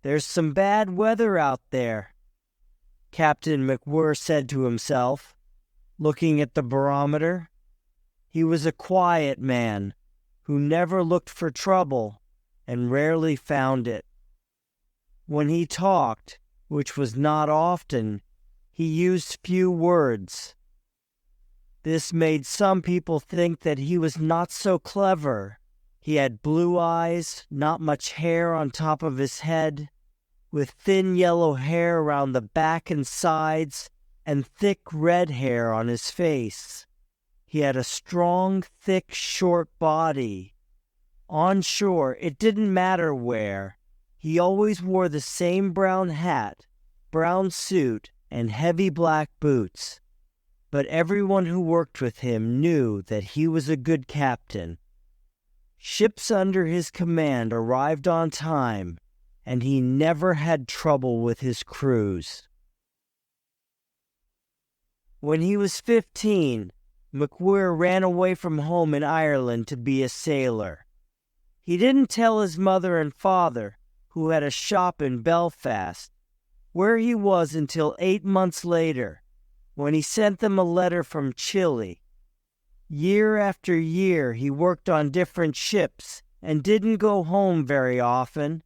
"There's some bad weather out there," Captain MacWhirr said to himself, looking at the barometer. He was a quiet man who never looked for trouble and rarely found it. When he talked, which was not often, he used few words. This made some people think that he was not so clever. He had blue eyes, not much hair on top of his head, with thin yellow hair around the back and sides, and thick red hair on his face. He had a strong, thick, short body. On shore, it didn't matter where. He always wore the same brown hat, brown suit, and heavy black boots. But everyone who worked with him knew that he was a good captain. Ships under his command arrived on time, and he never had trouble with his crews. When he was 15, MacWhirr ran away from home in Ireland to be a sailor. He didn't tell his mother and father, who had a shop in Belfast, where he was until 8 months later, when he sent them a letter from Chile. Year after year he worked on different ships and didn't go home very often,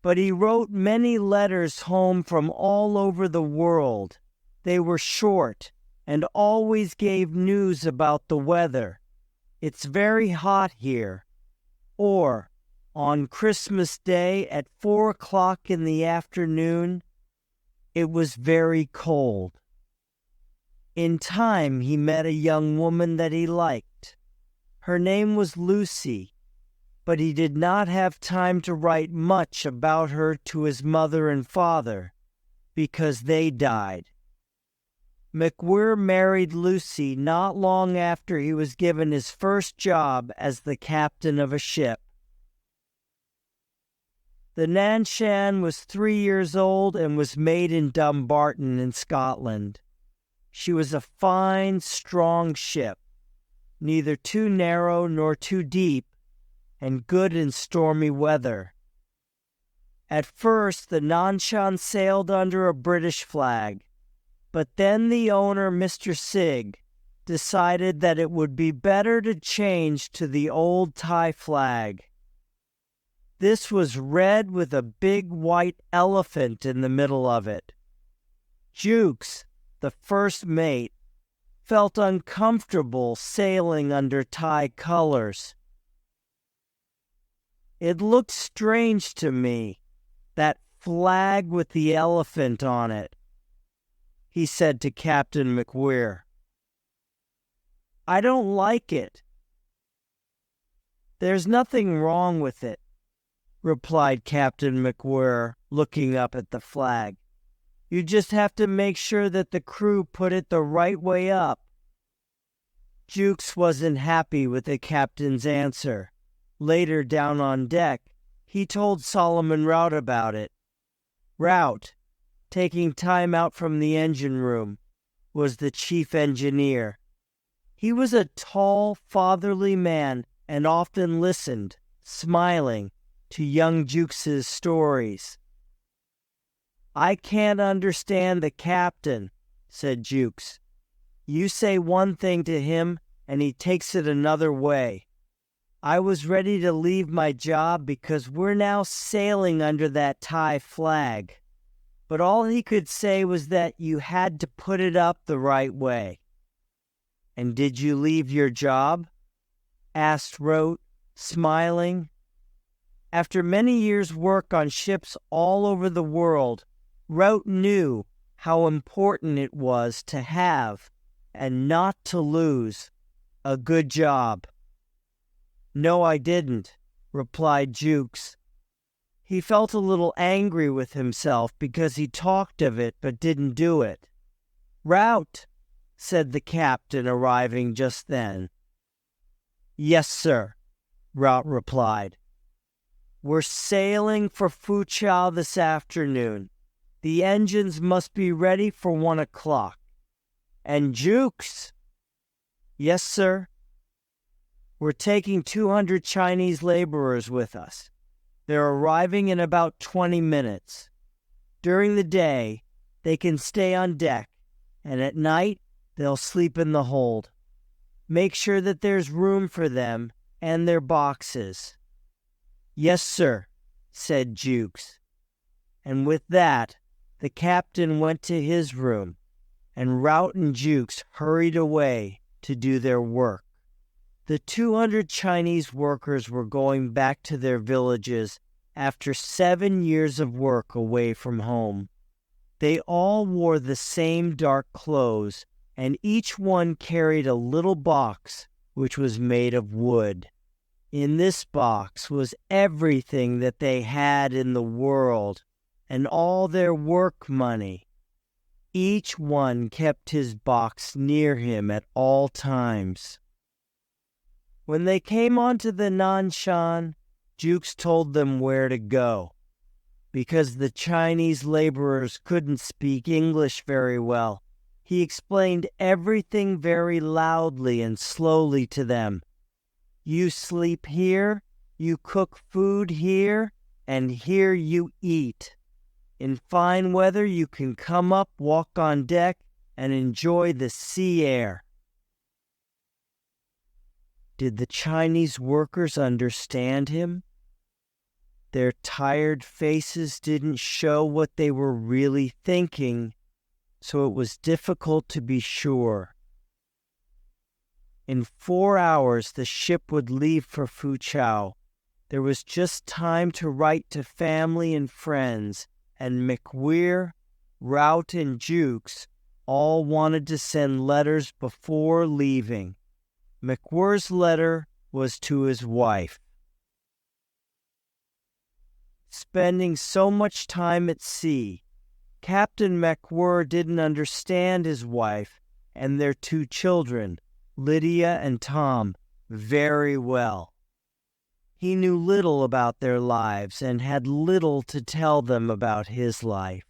but he wrote many letters home from all over the world. They were short and always gave news about the weather. "It's very hot here," or "On Christmas Day at 4 o'clock in the afternoon, it was very cold." In time, he met a young woman that he liked. Her name was Lucy, but he did not have time to write much about her to his mother and father, because they died. MacWhirr married Lucy not long after he was given his first job as the captain of a ship. The Nan-Shan was 3 years old and was made in Dumbarton in Scotland. She was a fine, strong ship, neither too narrow nor too deep, and good in stormy weather. At first, the Nan-Shan sailed under a British flag, but then the owner, Mr. Sigg, decided that it would be better to change to the old Thai flag. This was red with a big white elephant in the middle of it. Jukes, the first mate, felt uncomfortable sailing under Thai colors. "It looked strange to me, that flag with the elephant on it," he said to Captain MacWhirr. "I don't like it." "There's nothing wrong with it," replied Captain MacWhirr, looking up at the flag. "You just have to make sure that the crew put it the right way up." Jukes wasn't happy with the captain's answer. Later, down on deck, he told Solomon Rout about it. Rout, taking time out from the engine room, was the chief engineer. He was a tall, fatherly man and often listened, smiling, to young Jukes's stories. "I can't understand the captain," said Jukes. "You say one thing to him and he takes it another way. I was ready to leave my job because we're now sailing under that Thai flag. But all he could say was that you had to put it up the right way." "And did you leave your job?" asked Rout, smiling. After many years' work on ships all over the world, Rout knew how important it was to have, and not to lose, a good job. "No, I didn't," replied Jukes. He felt a little angry with himself because he talked of it but didn't do it. "Rout," said the captain, arriving just then. "Yes, sir," Rout replied. "We're sailing for Foochow this afternoon. The engines must be ready for 1 o'clock. And Jukes?" "Yes, sir." "We're taking 200 Chinese laborers with us. They're arriving in about 20 minutes. During the day, they can stay on deck, and at night, they'll sleep in the hold. Make sure that there's room for them and their boxes." "Yes, sir," said Jukes. And with that, the captain went to his room, and Rout and Jukes hurried away to do their work. The 200 Chinese workers were going back to their villages after 7 years of work away from home. They all wore the same dark clothes, and each one carried a little box which was made of wood. In this box was everything that they had in the world, and all their work money. Each one kept his box near him at all times. When they came onto the Nanshan, Jukes told them where to go. Because the Chinese laborers couldn't speak English very well, he explained everything very loudly and slowly to them. "You sleep here, you cook food here, and here you eat. In fine weather you can come up, walk on deck, and enjoy the sea air." Did the Chinese workers understand him? Their tired faces didn't show what they were really thinking, so it was difficult to be sure. In 4 hours the ship would leave for Foochow. There was just time to write to family and friends, and McWeir, Rout, and Jukes all wanted to send letters before leaving. McWhirr's letter was to his wife. Spending so much time at sea, Captain McWhirr didn't understand his wife and their 2 children, Lydia and Tom, very well. He knew little about their lives and had little to tell them about his life.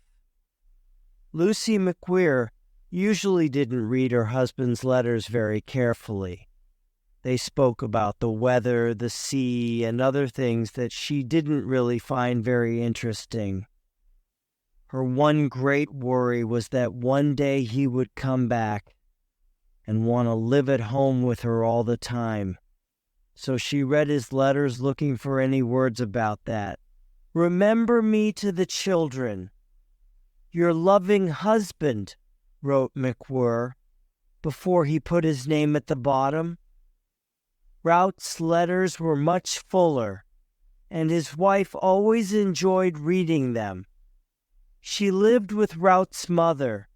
Lucy McWeir usually didn't read her husband's letters very carefully. They spoke about the weather, the sea, and other things that she didn't really find very interesting. Her one great worry was that one day he would come back and want to live at home with her all the time. So she read his letters looking for any words about that. "Remember me to the children. Your loving husband," wrote McWhirr, before he put his name at the bottom. Rout's letters were much fuller, and his wife always enjoyed reading them. She lived with Rout's mother,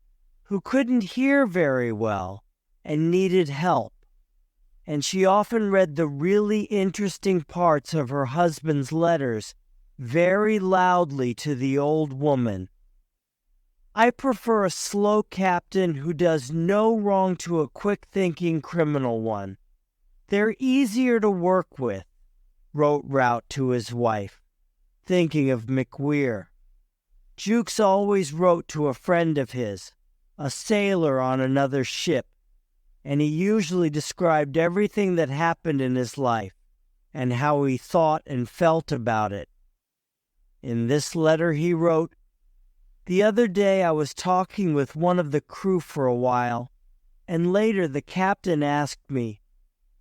who couldn't hear very well and needed help, and she often read the really interesting parts of her husband's letters very loudly to the old woman. "I prefer a slow captain who does no wrong to a quick-thinking criminal one. They're easier to work with," wrote Rout to his wife, thinking of McWeir. Jukes always wrote to a friend of his, a sailor on another ship, and he usually described everything that happened in his life and how he thought and felt about it. In this letter he wrote, "The other day I was talking with one of the crew for a while, and later the captain asked me,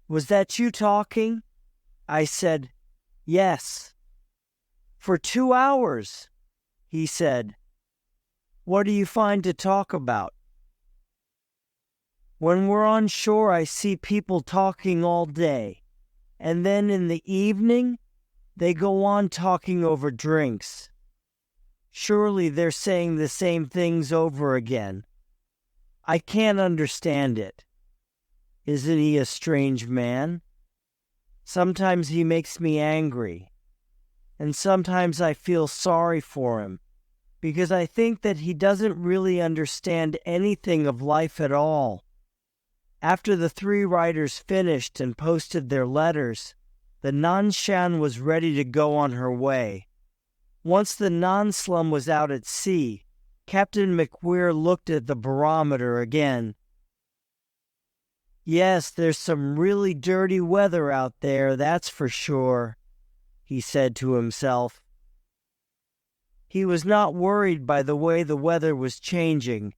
'Was that you talking?' I said, 'Yes.' 'For 2 hours,' he said. 'What do you find to talk about?' 'When we're on shore I see people talking all day, and then in the evening they go on talking over drinks. Surely they're saying the same things over again. I can't understand it. Isn't he a strange man? Sometimes he makes me angry, and sometimes I feel sorry for him, because I think that he doesn't really understand anything of life at all." After the 3 writers finished and posted their letters, the Nanshan was ready to go on her way. Once the Nanslum was out at sea, Captain McWeir looked at the barometer again. "Yes, there's some really dirty weather out there, that's for sure," he said to himself. He was not worried by the way the weather was changing,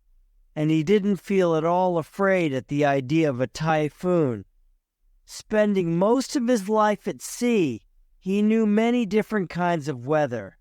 and he didn't feel at all afraid at the idea of a typhoon. Spending most of his life at sea, he knew many different kinds of weather,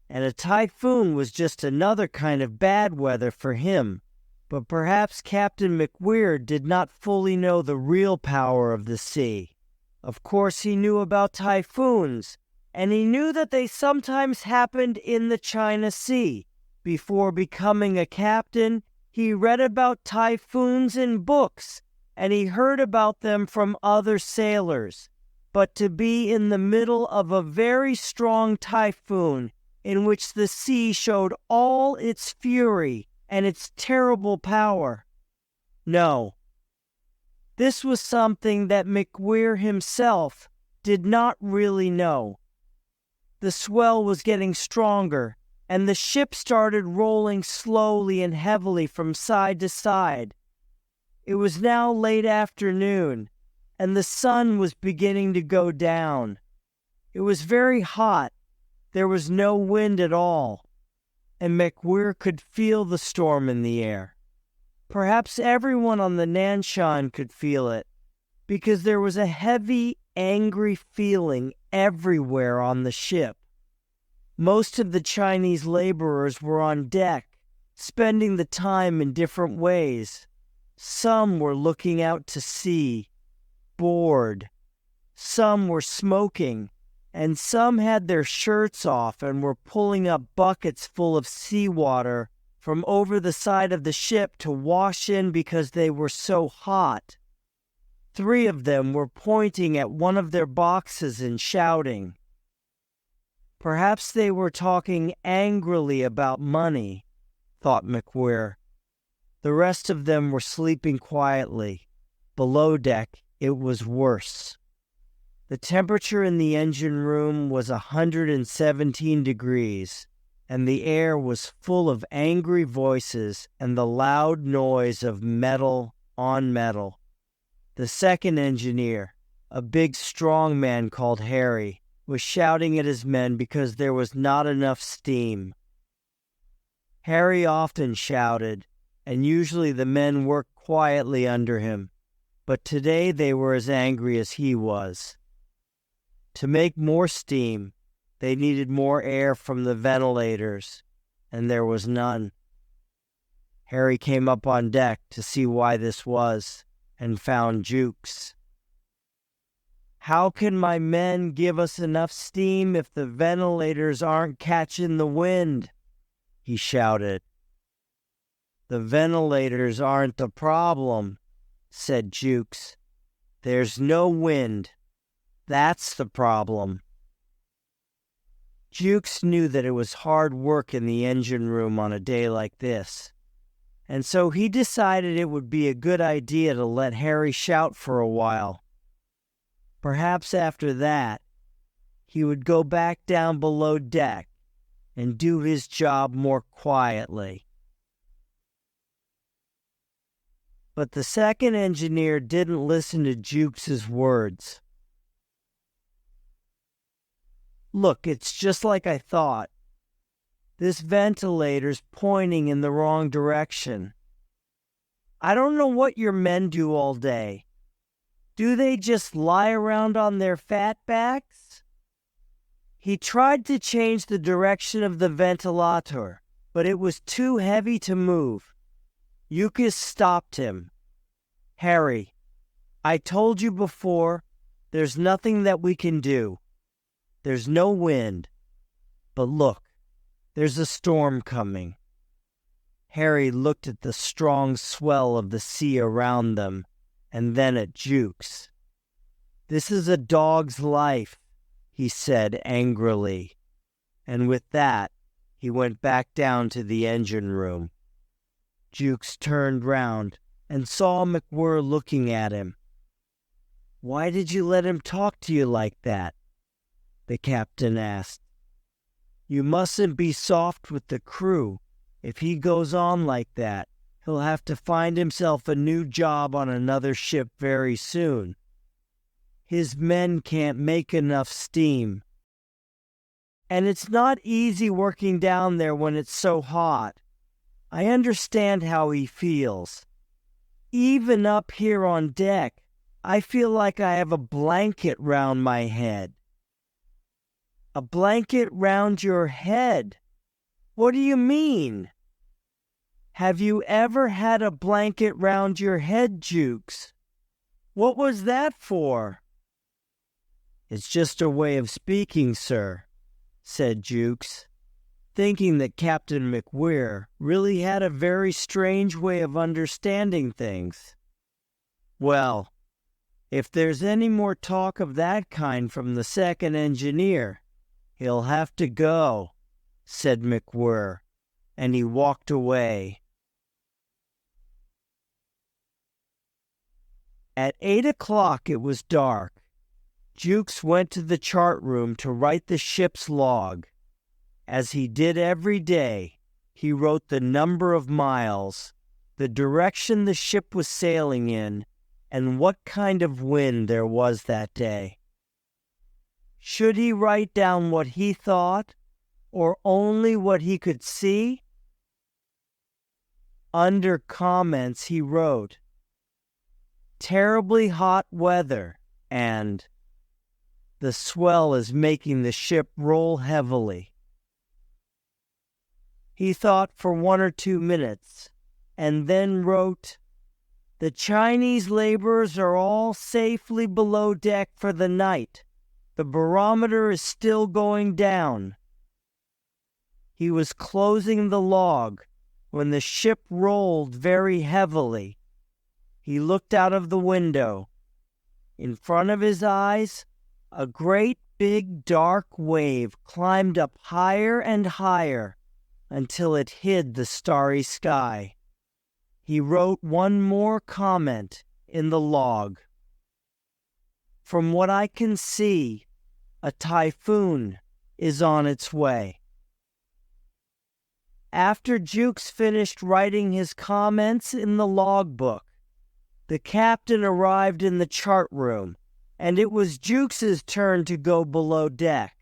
and a typhoon was just another kind of bad weather for him. But perhaps Captain McWhirr did not fully know the real power of the sea. Of course, he knew about typhoons, and he knew that they sometimes happened in the China Sea. Before becoming a captain, he read about typhoons in books, and he heard about them from other sailors. But to be in the middle of a very strong typhoon, in which the sea showed all its fury and its terrible power, no. This was something that McWhirr himself did not really know. The swell was getting stronger, and the ship started rolling slowly and heavily from side to side. It was now late afternoon, and the sun was beginning to go down. It was very hot. There was no wind at all, and McWhirr could feel the storm in the air. Perhaps everyone on the Nanshan could feel it, because there was a heavy, angry feeling everywhere on the ship. Most of the Chinese laborers were on deck, spending the time in different ways. Some were looking out to sea, bored. Some were smoking, and some had their shirts off and were pulling up buckets full of seawater from over the side of the ship to wash in because they were so hot. 3 of them were pointing at one of their boxes and shouting. Perhaps they were talking angrily about money, thought McWhirr. The rest of them were sleeping quietly. Below deck, it was worse. The temperature in the engine room was 117 degrees, and the air was full of angry voices and the loud noise of metal on metal. The second engineer, a big strong man called Harry, was shouting at his men because there was not enough steam. Harry often shouted, and usually the men worked quietly under him, but today they were as angry as he was. To make more steam, they needed more air from the ventilators, and there was none. Harry came up on deck to see why this was, and found Jukes. "How can my men give us enough steam if the ventilators aren't catching the wind?" he shouted. "The ventilators aren't the problem," said Jukes. "There's no wind. That's the problem." Jukes knew that it was hard work in the engine room on a day like this, and so he decided it would be a good idea to let Harry shout for a while. Perhaps after that, he would go back down below deck and do his job more quietly. But the second engineer didn't listen to Jukes' words. "Look, it's just like I thought. This ventilator's pointing in the wrong direction. I don't know what your men do all day. Do they just lie around on their fat backs?" He tried to change the direction of the ventilator, but it was too heavy to move. Jukes stopped him. "Harry, I told you before, there's nothing that we can do. There's no wind. But look, there's a storm coming." Harry looked at the strong swell of the sea around them, and then at Jukes. "This is a dog's life," he said angrily, and with that, he went back down to the engine room. Jukes turned round and saw McWhirr looking at him. "Why did you let him talk to you like that?" the captain asked. "You mustn't be soft with the crew. If he goes on like that, he'll have to find himself a new job on another ship very soon. His men can't make enough steam. And it's not easy working down there when it's so hot. I understand how he feels. Even up here on deck, I feel like I have a blanket round my head." "A blanket round your head? What do you mean?" "Have you ever had a blanket round your head, Jukes?" "What was that for?" "It's just a way of speaking, sir," said Jukes, thinking that Captain McWhirr really had a very strange way of understanding things. "Well, if there's any more talk of that kind from the second engineer, he'll have to go," said McWhirr, and he walked away. At 8 o'clock it was dark. Jukes went to the chart room to write the ship's log. As he did every day, he wrote the number of miles, the direction the ship was sailing in, and what kind of wind there was that day. Should he write down what he thought, or only what he could see? Under comments he wrote, "Terribly hot weather," and "The swell is making the ship roll heavily." He thought for 1 or 2 minutes, and then wrote, "The Chinese laborers are all safely below deck for the night. The barometer is still going down." He was closing the log when the ship rolled very heavily. He looked out of the window. In front of his eyes, a great big dark wave climbed up higher and higher until it hid the starry sky. He wrote one more comment in the log. "From what I can see, a typhoon is on its way." After Jukes finished writing his comments in the logbook, the captain arrived in the chart room, and it was Jukes's turn to go below deck.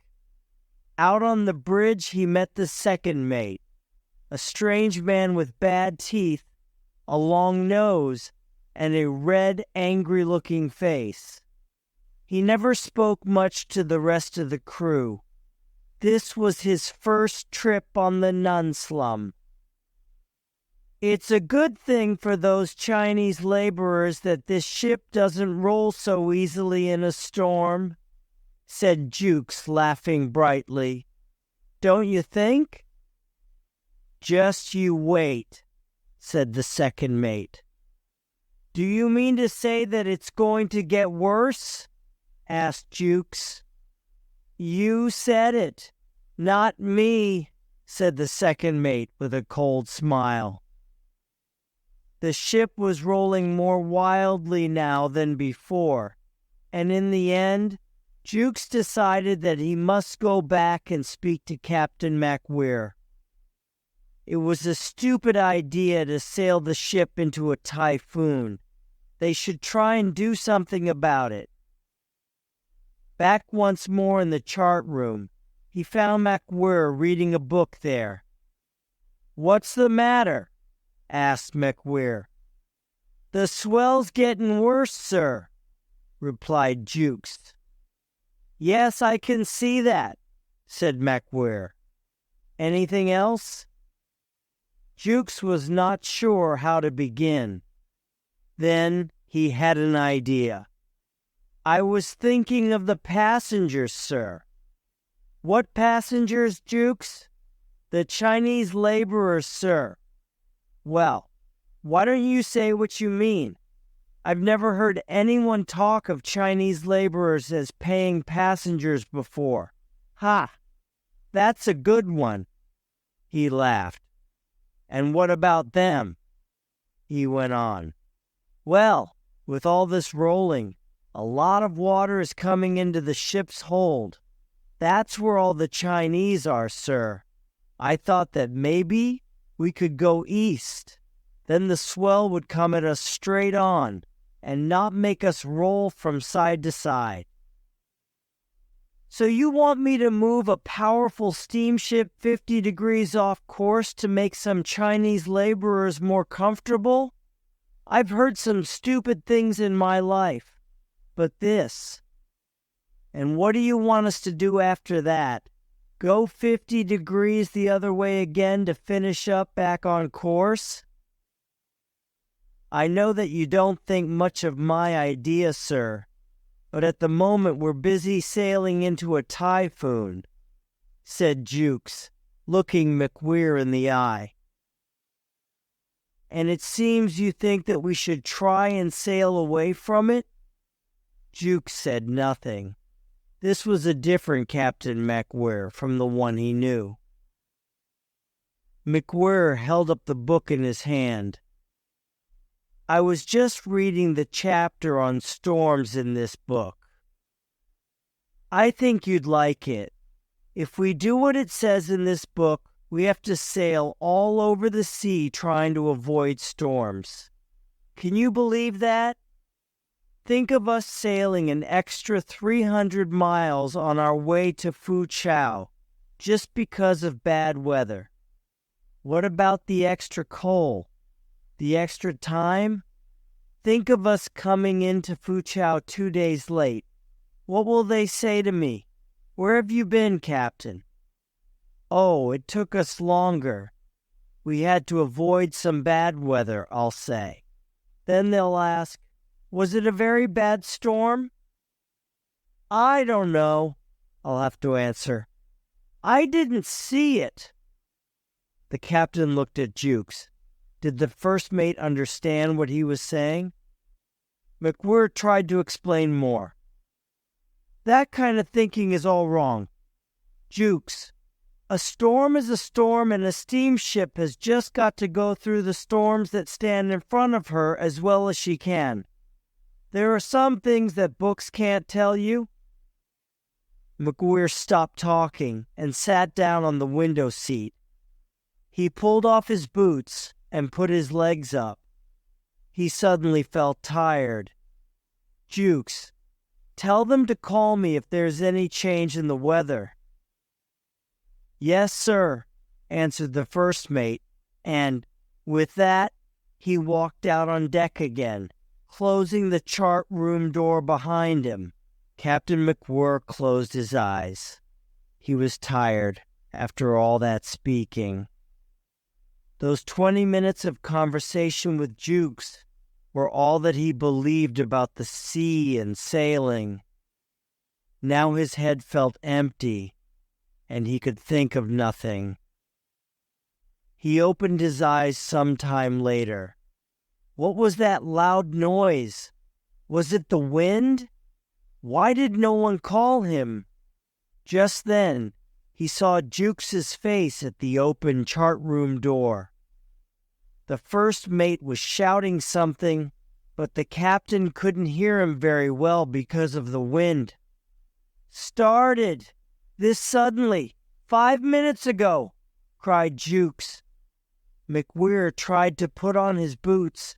Out on the bridge he met the second mate, a strange man with bad teeth, a long nose, and a red, angry-looking face. He never spoke much to the rest of the crew. This was his first trip on the Nunslum. "It's a good thing for those Chinese laborers that this ship doesn't roll so easily in a storm," said Jukes, laughing brightly. "Don't you think?" "Just you wait," said the second mate. "Do you mean to say that it's going to get worse?" asked Jukes. "You said it, not me," said the second mate with a cold smile. The ship was rolling more wildly now than before, and in the end, Jukes decided that he must go back and speak to Captain McWhirr. It was a stupid idea to sail the ship into a typhoon. They should try and do something about it. Back once more in the chart room, he found McWhirr reading a book there. "What's the matter?" asked McWhirr. "The swell's getting worse, sir," replied Jukes. "Yes, I can see that," said McWhirr. "Anything else?" Jukes was not sure how to begin. Then he had an idea. "I was thinking of the passengers, sir." "What passengers, Jukes?" "The Chinese laborers, sir." "Well, why don't you say what you mean? I've never heard anyone talk of Chinese laborers as paying passengers before." "Ha! That's a good one," he laughed. "And what about them?" he went on. "Well, with all this rolling, a lot of water is coming into the ship's hold. That's where all the Chinese are, sir. I thought that maybe we could go east. Then the swell would come at us straight on and not make us roll from side to side." So you want me to move a powerful steamship 50 degrees off course to make some Chinese laborers more comfortable? I've heard some stupid things in my life, but this. And what do you want us to do after that? Go 50 degrees the other way again to finish up back on course? I know that you don't think much of my idea, sir, but at the moment we're busy sailing into a typhoon, said Jukes, looking McWeir in the eye. And it seems you think that we should try and sail away from it? Jukes said nothing. This was a different Captain McWeir from the one he knew. McWeir held up the book in his hand. I was just reading the chapter on storms in this book. I think you'd like it. If we do what it says in this book, we have to sail all over the sea trying to avoid storms. Can you believe that? Think of us sailing an extra 300 miles on our way to Foochow just because of bad weather. What about the extra coal? The extra time? Think of us coming into Foochow 2 days late. What will they say to me? Where have you been, Captain? Oh, it took us longer. We had to avoid some bad weather, I'll say. Then they'll ask, was it a very bad storm? I don't know, I'll have to answer. I didn't see it. The captain looked at Jukes. Did the first mate understand what he was saying? McWeir tried to explain more. That kind of thinking is all wrong. Jukes, a storm is a storm, and a steamship has just got to go through the storms that stand in front of her as well as she can. There are some things that books can't tell you. McWeir stopped talking and sat down on the window seat. He pulled off his boots and put his legs up. He suddenly felt tired. Jukes, tell them to call me if there's any change in the weather. Yes, sir, answered the first mate, and with that, he walked out on deck again, closing the chart room door behind him. Captain McWeir closed his eyes. He was tired after all that speaking. Those 20 minutes of conversation with Jukes were all that he believed about the sea and sailing. Now his head felt empty, and he could think of nothing. He opened his eyes some time later. What was that loud noise? Was it the wind? Why did no one call him? Just then, he saw Jukes's face at the open chart room door. The first mate was shouting something, but the captain couldn't hear him very well because of the wind. Started! This suddenly, 5 minutes ago, cried Jukes. McWeir tried to put on his boots.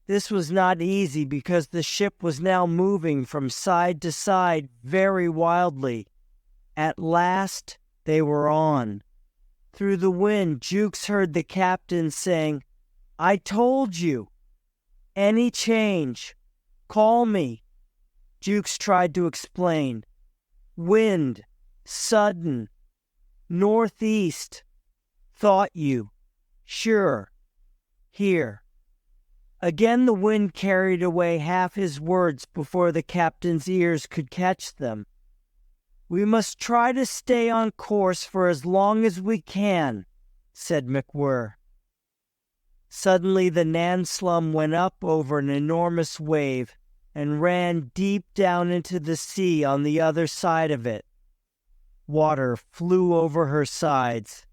This was not easy because the ship was now moving from side to side very wildly. At last, they were on. Through the wind, Jukes heard the captain saying, I told you. Any change, call me. Jukes tried to explain. Wind, sudden, northeast. Thought you. Sure. Here. Again the wind carried away half his words before the captain's ears could catch them. We must try to stay on course for as long as we can, said McWeir. Suddenly the Nanslum went up over an enormous wave and ran deep down into the sea on the other side of it. Water flew over her sides.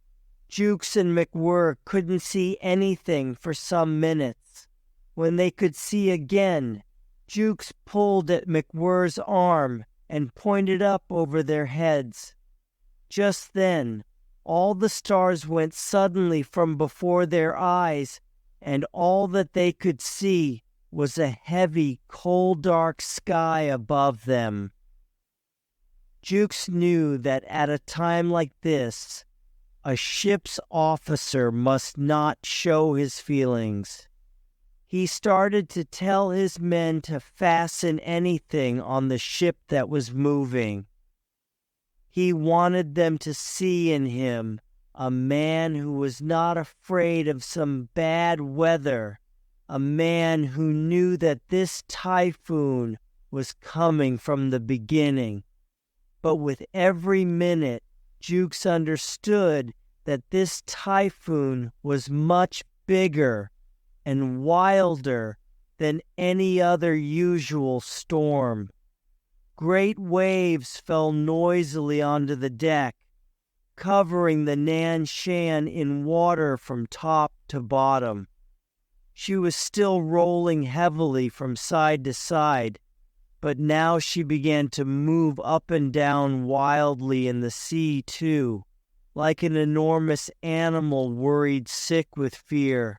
Jukes and McWeir couldn't see anything for some minutes. When they could see again, Jukes pulled at McWeir's arm and pointed up over their heads. Just then, all the stars went suddenly from before their eyes, and all that they could see was a heavy, coal-dark sky above them. Jukes knew that at a time like this, a ship's officer must not show his feelings. He started to tell his men to fasten anything on the ship that was moving. He wanted them to see in him a man who was not afraid of some bad weather, a man who knew that this typhoon was coming from the beginning. But with every minute, Jukes understood that this typhoon was much bigger and wilder than any other usual storm. Great waves fell noisily onto the deck, covering the Nan Shan in water from top to bottom. She was still rolling heavily from side to side, but now she began to move up and down wildly in the sea too, like an enormous animal worried sick with fear.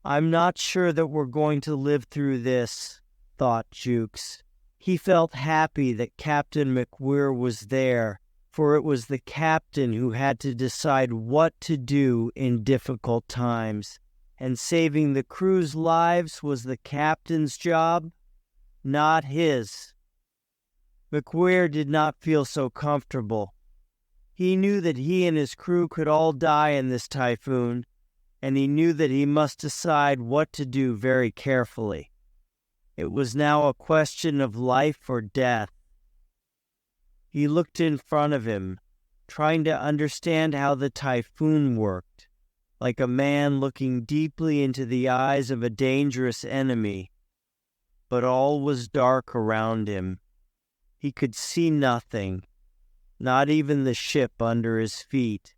"I'm not sure that we're going to live through this," thought Jukes. He felt happy that Captain McWhirr was there, for it was the captain who had to decide what to do in difficult times, and saving the crew's lives was the captain's job, not his. McWhirr did not feel so comfortable. He knew that he and his crew could all die in this typhoon, and he knew that he must decide what to do very carefully. It was now a question of life or death. He looked in front of him, trying to understand how the typhoon worked, like a man looking deeply into the eyes of a dangerous enemy. But all was dark around him. He could see nothing, not even the ship under his feet.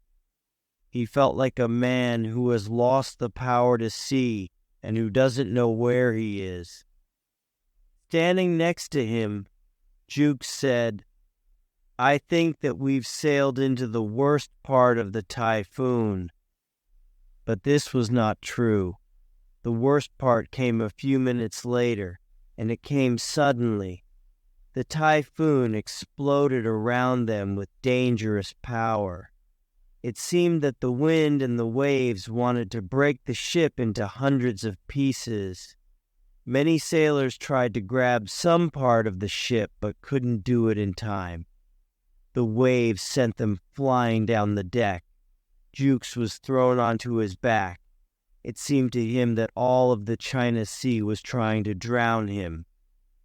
He felt like a man who has lost the power to see and who doesn't know where he is. Standing next to him, Jukes said, "I think that we've sailed into the worst part of the typhoon." But this was not true. The worst part came a few minutes later, and it came suddenly. The typhoon exploded around them with dangerous power. It seemed that the wind and the waves wanted to break the ship into hundreds of pieces. Many sailors tried to grab some part of the ship but couldn't do it in time. The waves sent them flying down the deck. Jukes was thrown onto his back. It seemed to him that all of the China Sea was trying to drown him.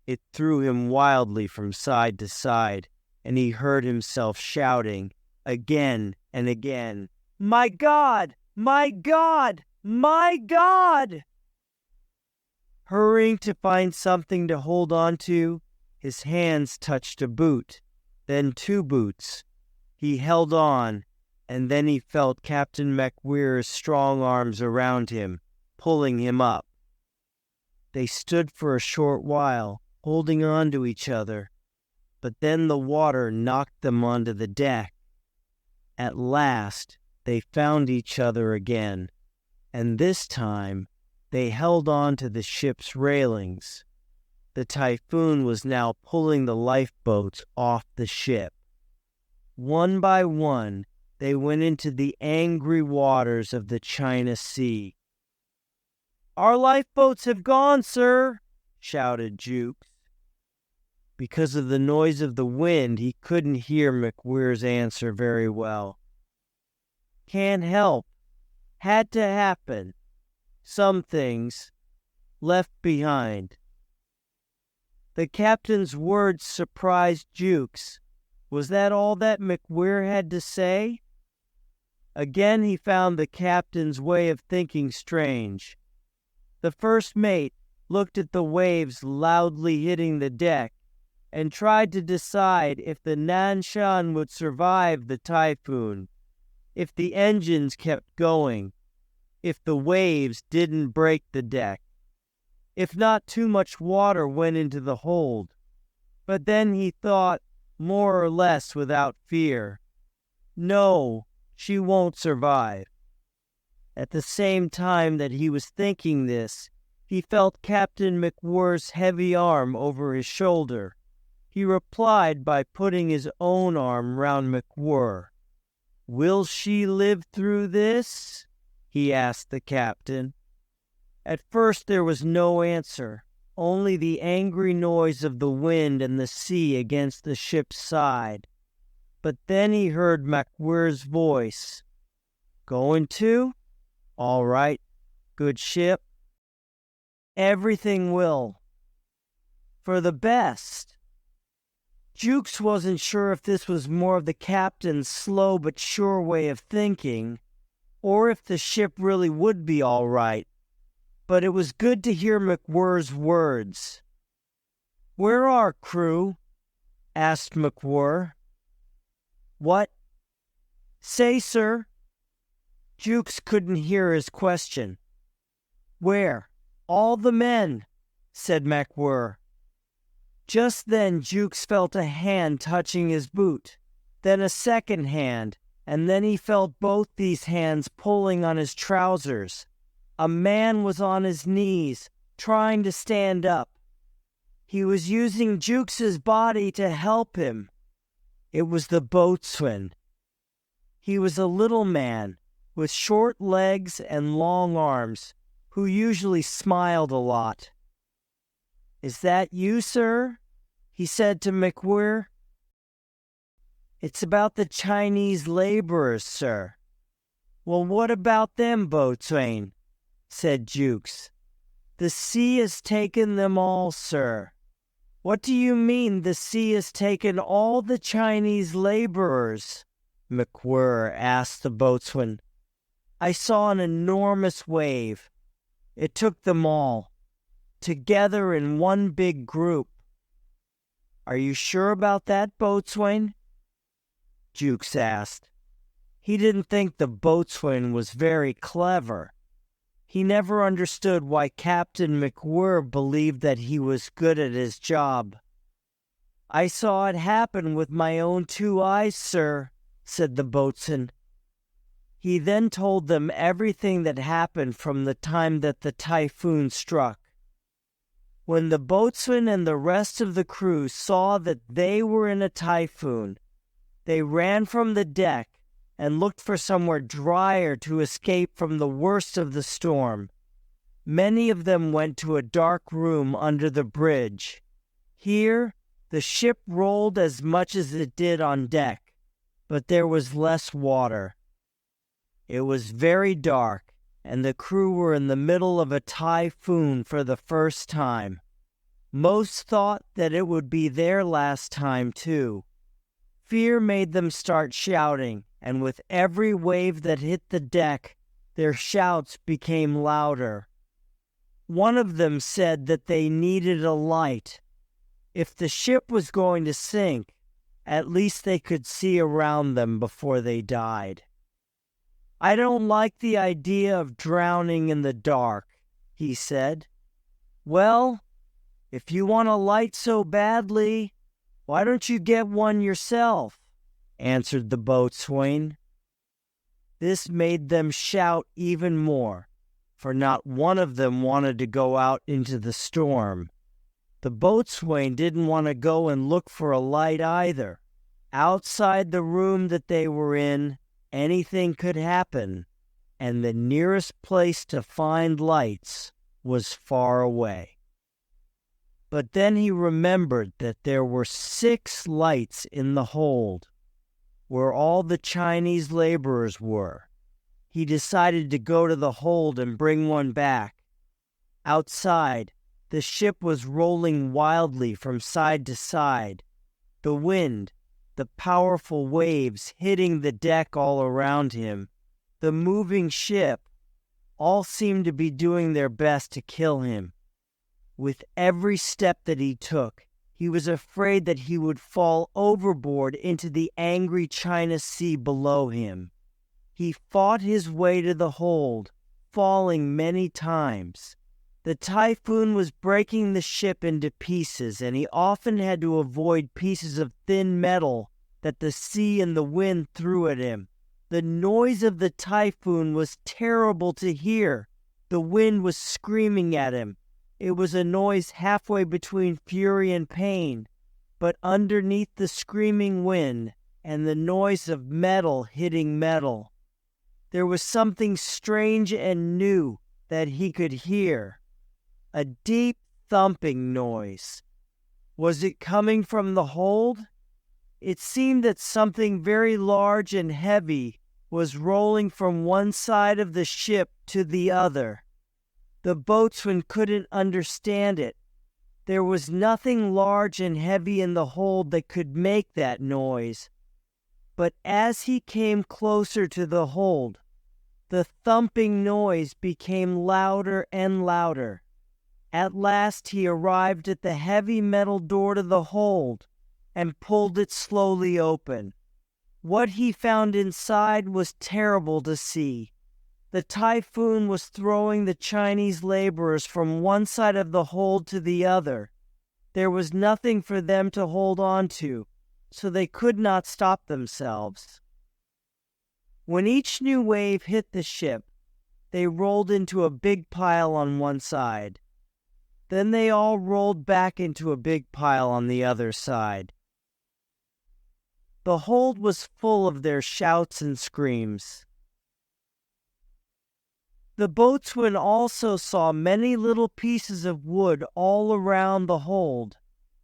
It threw him wildly from side to side, and he heard himself shouting again and again, "My God! My God! My God!" Hurrying to find something to hold on to, his hands touched a boot, then two boots. He held on, and then he felt Captain McWhirr's strong arms around him, pulling him up. They stood for a short while, holding on to each other, but then the water knocked them onto the deck. At last, they found each other again, and this time they held on to the ship's railings. The typhoon was now pulling the lifeboats off the ship. One by one, they went into the angry waters of the China Sea. "Our lifeboats have gone, sir," shouted Jukes. Because of the noise of the wind, he couldn't hear McWhirr's answer very well. "Can't help. Had to happen. Some things. Left behind." The captain's words surprised Jukes. Was that all that McWhirr had to say? Again he found the captain's way of thinking strange. The first mate looked at the waves loudly hitting the deck and tried to decide if the Nan Shan would survive the typhoon, if the engines kept going, if the waves didn't break the deck, if not too much water went into the hold. But then he thought, more or less without fear, "No, she won't survive." At the same time that he was thinking this, he felt Captain McWhirr's heavy arm over his shoulder. He replied by putting his own arm round McWhirr. "Will she live through this?" he asked the captain. At first there was no answer, only the angry noise of the wind and the sea against the ship's side. But then he heard McWhirr's voice. "Going to? All right, good ship. Everything will. For the best." Jukes wasn't sure if this was more of the captain's slow but sure way of thinking, or if the ship really would be all right. But it was good to hear McWhirr's words. "Where are crew?" asked McWhirr. "What? Say, sir." Jukes couldn't hear his question. "Where? All the men," said McWhirr. Just then Jukes felt a hand touching his boot, then a second hand, and then he felt both these hands pulling on his trousers. A man was on his knees, trying to stand up. He was using Jukes's body to help him. It was the boatswain. He was a little man, with short legs and long arms, who usually smiled a lot. "Is that you, sir?" he said to McWhirr. "It's about the Chinese laborers, sir." "Well, what about them, boatswain?" said Jukes. "The sea has taken them all, sir." "What do you mean the sea has taken all the Chinese laborers?" McWhirr asked the boatswain. "I saw an enormous wave. It took them all, together in one big group." "Are you sure about that, boatswain?" Jukes asked. He didn't think the boatswain was very clever. He never understood why Captain McWhirr believed that he was good at his job. "I saw it happen with my own 2 eyes, sir," said the boatswain. He then told them everything that happened from the time that the typhoon struck. When the boatswain and the rest of the crew saw that they were in a typhoon, they ran from the deck and looked for somewhere drier to escape from the worst of the storm. Many of them went to a dark room under the bridge. Here, the ship rolled as much as it did on deck, but there was less water. It was very dark, and the crew were in the middle of a typhoon for the first time. Most thought that it would be their last time, too. Fear made them start shouting, and with every wave that hit the deck, their shouts became louder. One of them said that they needed a light. If the ship was going to sink, at least they could see around them before they died. "I don't like the idea of drowning in the dark," he said. "Well, if you want a light so badly, why don't you get one yourself?" answered the boatswain. This made them shout even more, for not one of them wanted to go out into the storm. The boatswain didn't want to go and look for a light either. Outside the room that they were in, anything could happen, and the nearest place to find lights was far away. But then he remembered that there were 6 lights in the hold, where all the Chinese laborers were. He decided to go to the hold and bring one back. Outside, the ship was rolling wildly from side to side. The wind, the powerful waves hitting the deck all around him, the moving ship, all seemed to be doing their best to kill him. With every step that he took, he was afraid that he would fall overboard into the angry China Sea below him. He fought his way to the hold, falling many times. The typhoon was breaking the ship into pieces, and he often had to avoid pieces of thin metal that the sea and the wind threw at him. The noise of the typhoon was terrible to hear. The wind was screaming at him. It was a noise halfway between fury and pain, but underneath the screaming wind and the noise of metal hitting metal, there was something strange and new that he could hear. A deep thumping noise. Was it coming from the hold? It seemed that something very large and heavy was rolling from one side of the ship to the other. The boatswain couldn't understand it. There was nothing large and heavy in the hold that could make that noise. But as he came closer to the hold, the thumping noise became louder and louder. At last he arrived at the heavy metal door to the hold and pulled it slowly open. What he found inside was terrible to see. The typhoon was throwing the Chinese laborers from one side of the hold to the other. There was nothing for them to hold on to, so they could not stop themselves. When each new wave hit the ship, they rolled into a big pile on one side. Then they all rolled back into a big pile on the other side. The hold was full of their shouts and screams. The boatswain also saw many little pieces of wood all around the hold,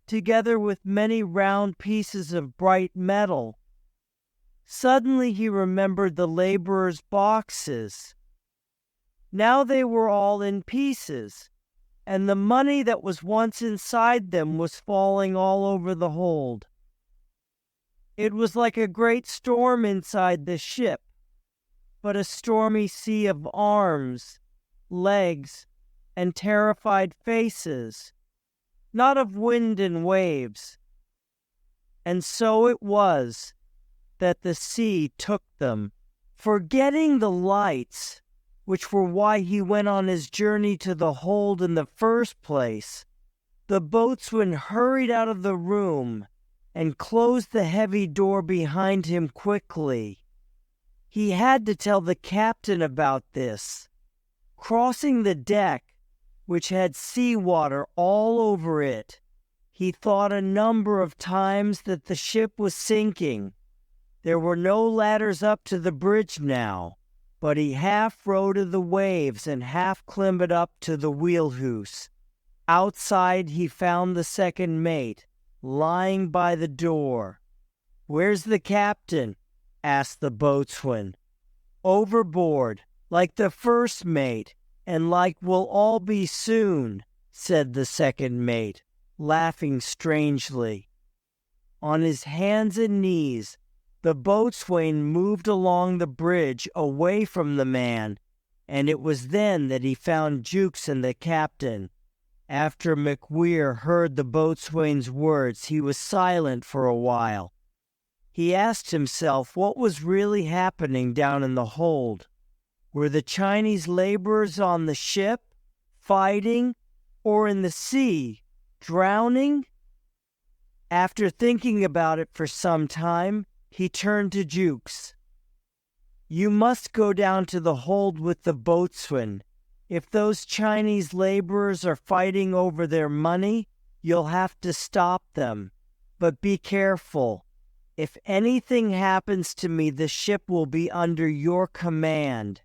together with many round pieces of bright metal. Suddenly he remembered the laborers' boxes. Now they were all in pieces, and the money that was once inside them was falling all over the hold. It was like a great storm inside the ship, but a stormy sea of arms, legs, and terrified faces, not of wind and waves. And so it was that the sea took them, forgetting the lights, which were why he went on his journey to the hold in the first place. The boatswain hurried out of the room and closed the heavy door behind him quickly. He had to tell the captain about this. Crossing the deck, which had seawater all over it, he thought a number of times that the ship was sinking. There were no ladders up to the bridge now, but he half rode to the waves and half clambered up to the wheelhouse. Outside he found the second mate, lying by the door. "Where's the captain?" asked the boatswain. "Overboard, like the first mate, and like we'll all be soon," said the second mate, laughing strangely. On his hands and knees, the boatswain moved along the bridge away from the man, and it was then that he found Jukes and the captain. After McWeir heard the boatswain's words, he was silent for a while. He asked himself what was really happening down in the hold. Were the Chinese laborers on the ship, fighting, or in the sea, drowning? After thinking about it for some time, he turned to Jukes. "You must go down to the hold with the boatswain. If those Chinese laborers are fighting over their money, you'll have to stop them. But be careful. If anything happens to me, the ship will be under your command.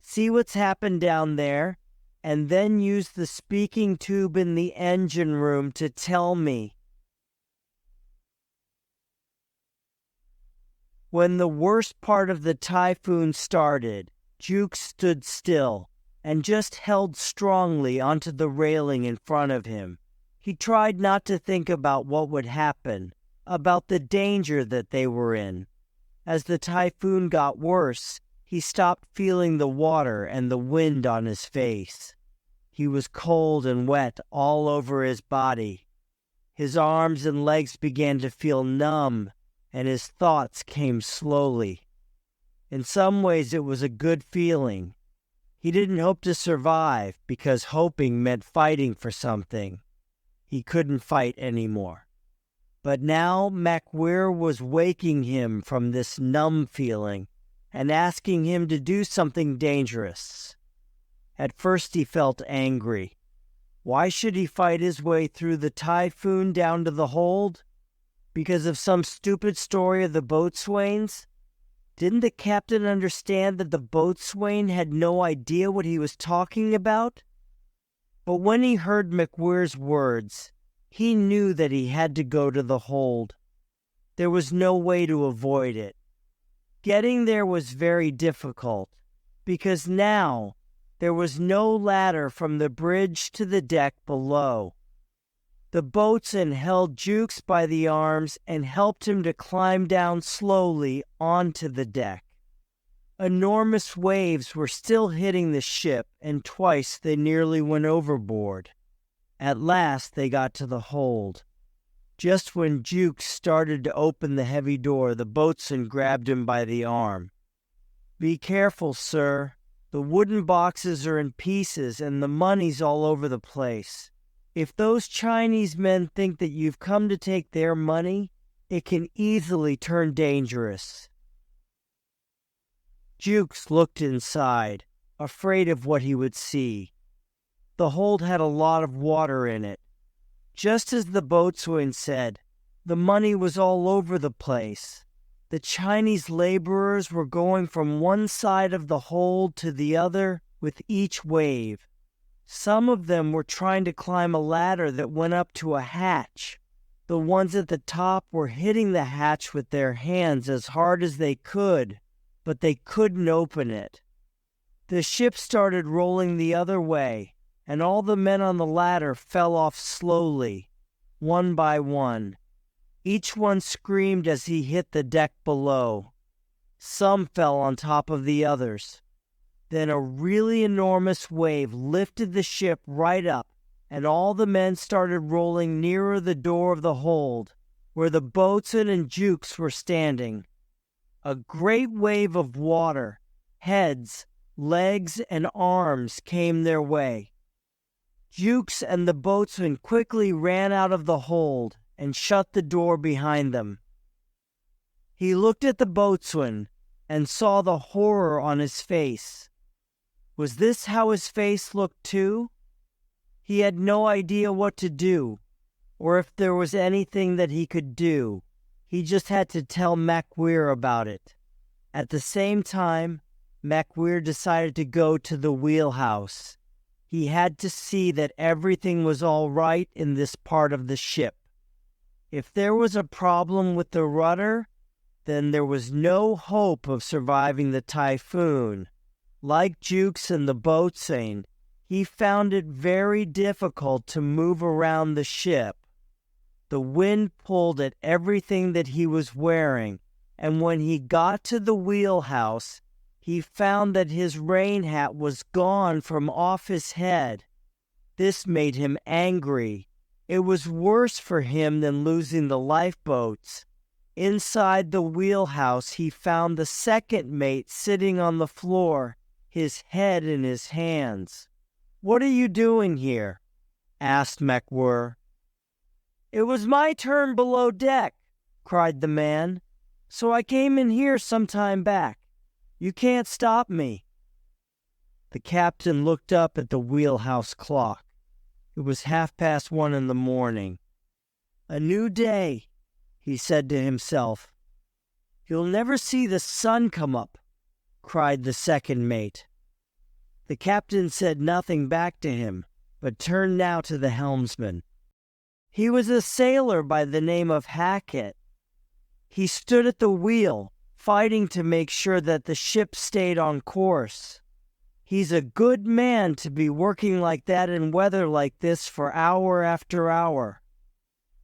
See what's happened down there, and then use the speaking tube in the engine room to tell me." When the worst part of the typhoon started, Jukes stood still and just held strongly onto the railing in front of him. He tried not to think about what would happen, about the danger that they were in. As the typhoon got worse, he stopped feeling the water and the wind on his face. He was cold and wet all over his body. His arms and legs began to feel numb, and his thoughts came slowly. In some ways it was a good feeling. He didn't hope to survive, because hoping meant fighting for something. He couldn't fight anymore. But now McWeir was waking him from this numb feeling and asking him to do something dangerous. At first he felt angry. Why should he fight his way through the typhoon down to the hold? Because of some stupid story of the boatswain's? Didn't the captain understand that the boatswain had no idea what he was talking about? But when he heard McWhirr's words, he knew that he had to go to the hold. There was no way to avoid it. Getting there was very difficult, because now there was no ladder from the bridge to the deck below. The boatswain held Jukes by the arms and helped him to climb down slowly onto the deck. Enormous waves were still hitting the ship, and twice they nearly went overboard. At last they got to the hold. Just when Jukes started to open the heavy door, the boatswain grabbed him by the arm. "Be careful, sir. The wooden boxes are in pieces and the money's all over the place. If those Chinese men think that you've come to take their money, it can easily turn dangerous." Jukes looked inside, afraid of what he would see. The hold had a lot of water in it. Just as the boatswain said, the money was all over the place. The Chinese laborers were going from one side of the hold to the other with each wave. Some of them were trying to climb a ladder that went up to a hatch. The ones at the top were hitting the hatch with their hands as hard as they could, but they couldn't open it. The ship started rolling the other way, and all the men on the ladder fell off slowly, one by one. Each one screamed as he hit the deck below. Some fell on top of the others. Then a really enormous wave lifted the ship right up, and all the men started rolling nearer the door of the hold, where the boatswain and Jukes were standing. A great wave of water, heads, legs, and arms came their way. Jukes and the boatswain quickly ran out of the hold and shut the door behind them. He looked at the boatswain and saw the horror on his face. Was this how his face looked too? He had no idea what to do, or if there was anything that he could do. He just had to tell McWhirr about it. At the same time, McWhirr decided to go to the wheelhouse. He had to see that everything was all right in this part of the ship. If there was a problem with the rudder, then there was no hope of surviving the typhoon. Like Jukes and the boatswain, he found it very difficult to move around the ship. The wind pulled at everything that he was wearing, and when he got to the wheelhouse, he found that his rain hat was gone from off his head. This made him angry. It was worse for him than losing the lifeboats. Inside the wheelhouse, he found the second mate sitting on the floor, his head in his hands. "What are you doing here?" asked McWhirr. "It was my turn below deck," cried the man, "so I came in here some time back. You can't stop me." The captain looked up at the wheelhouse clock. It was 1:30 in the morning. "A new day," he said to himself. "You'll never see the sun come up," cried the second mate. The captain said nothing back to him, but turned now to the helmsman. He was a sailor by the name of Hackett. He stood at the wheel, fighting to make sure that the ship stayed on course. "He's a good man to be working like that in weather like this for hour after hour,"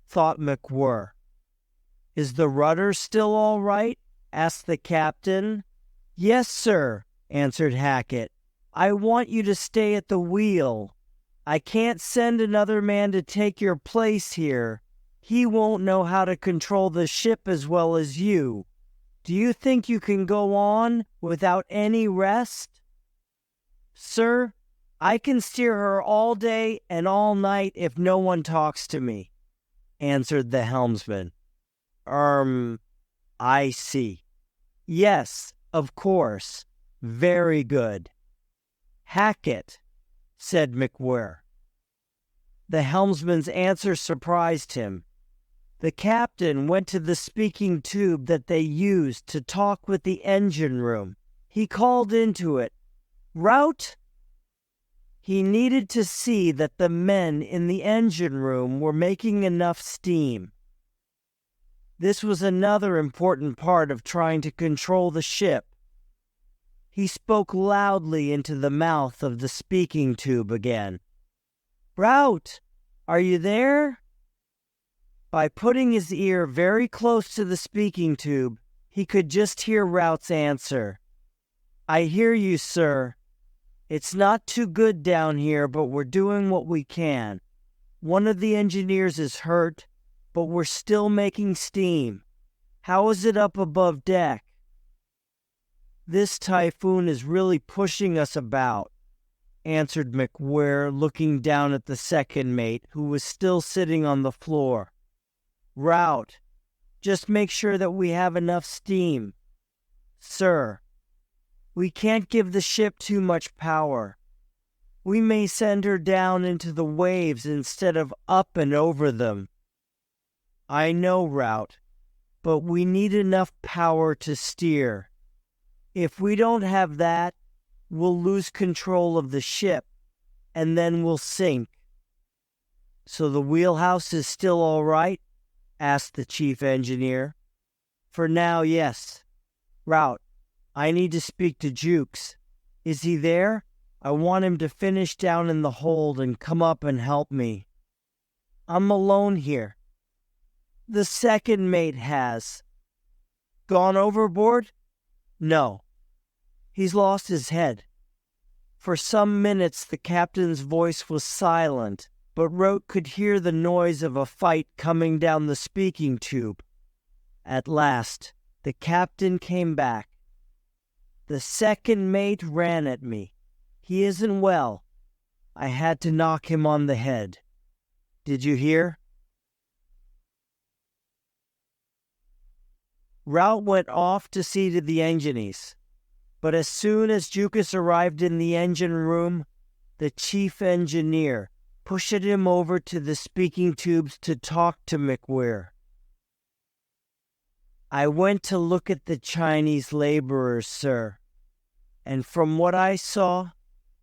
thought McWhirr. "Is the rudder still all right?" asked the captain. "Yes, sir," answered Hackett. "I want you to stay at the wheel. I can't send another man to take your place here. He won't know how to control the ship as well as you. Do you think you can go on without any rest?" "Sir, I can steer her all day and all night if no one talks to me," answered the helmsman. I see. Yes, of course. Very good." "Hackett," said McWhirr. The helmsman's answer surprised him. The captain went to the speaking tube that they used to talk with the engine room. He called into it, "Rout?" He needed to see that the men in the engine room were making enough steam. This was another important part of trying to control the ship. He spoke loudly into the mouth of the speaking tube again. "Rout, are you there?" By putting his ear very close to the speaking tube, he could just hear Rout's answer. "I hear you, sir. It's not too good down here, but we're doing what we can. One of the engineers is hurt, but we're still making steam. How is it up above deck?" "This typhoon is really pushing us about," answered McWhirr, looking down at the second mate, who was still sitting on the floor. "Rout, just make sure that we have enough steam." "Sir, we can't give the ship too much power. We may send her down into the waves instead of up and over them." "I know, Rout, but we need enough power to steer. If we don't have that, we'll lose control of the ship, and then we'll sink." "So the wheelhouse is still all right?" asked the chief engineer. "For now, yes. Rout, I need to speak to Jukes. Is he there? I want him to finish down in the hold and come up and help me." "I'm alone here." "The second mate has." "Gone overboard?" "No. He's lost his head." For some minutes the captain's voice was silent, but Rout could hear the noise of a fight coming down the speaking tube. At last, the captain came back. "The second mate ran at me. He isn't well. I had to knock him on the head. Did you hear?" Rout went off to see to the engines, but as soon as Jukes arrived in the engine room, the chief engineer pushed him over to the speaking tubes to talk to McWhirr. "I went to look at the Chinese laborers, sir, and from what I saw,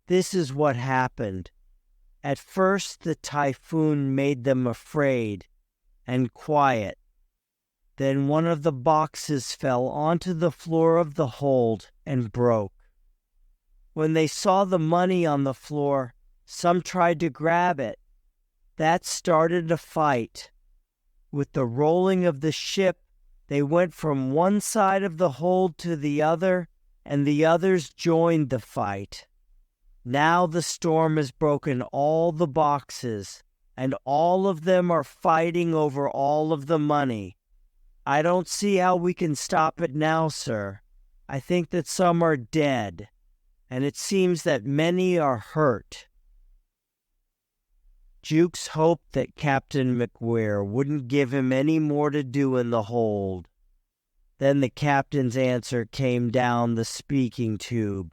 this is what happened. At first, the typhoon made them afraid and quiet. Then one of the boxes fell onto the floor of the hold and broke. When they saw the money on the floor, some tried to grab it. That started a fight. With the rolling of the ship, they went from one side of the hold to the other, and the others joined the fight. Now the storm has broken all the boxes, and all of them are fighting over all of the money. I don't see how we can stop it now, sir. I think that some are dead, and it seems that many are hurt." Jukes hoped that Captain McWhirr wouldn't give him any more to do in the hold. Then the captain's answer came down the speaking tube.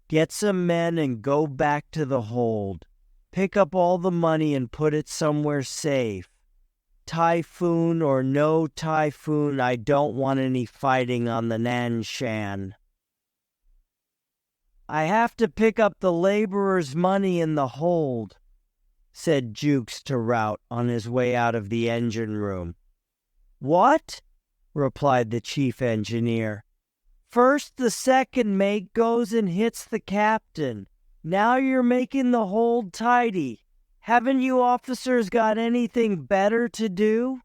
"Get some men and go back to the hold. Pick up all the money and put it somewhere safe. Typhoon or no typhoon, I don't want any fighting on the Nanshan." "I have to pick up the laborers' money in the hold," said Jukes to Rout on his way out of the engine room. "What?" replied the chief engineer. "First the second mate goes and hits the captain. Now you're making the hold tidy. Haven't you officers got anything better to do?"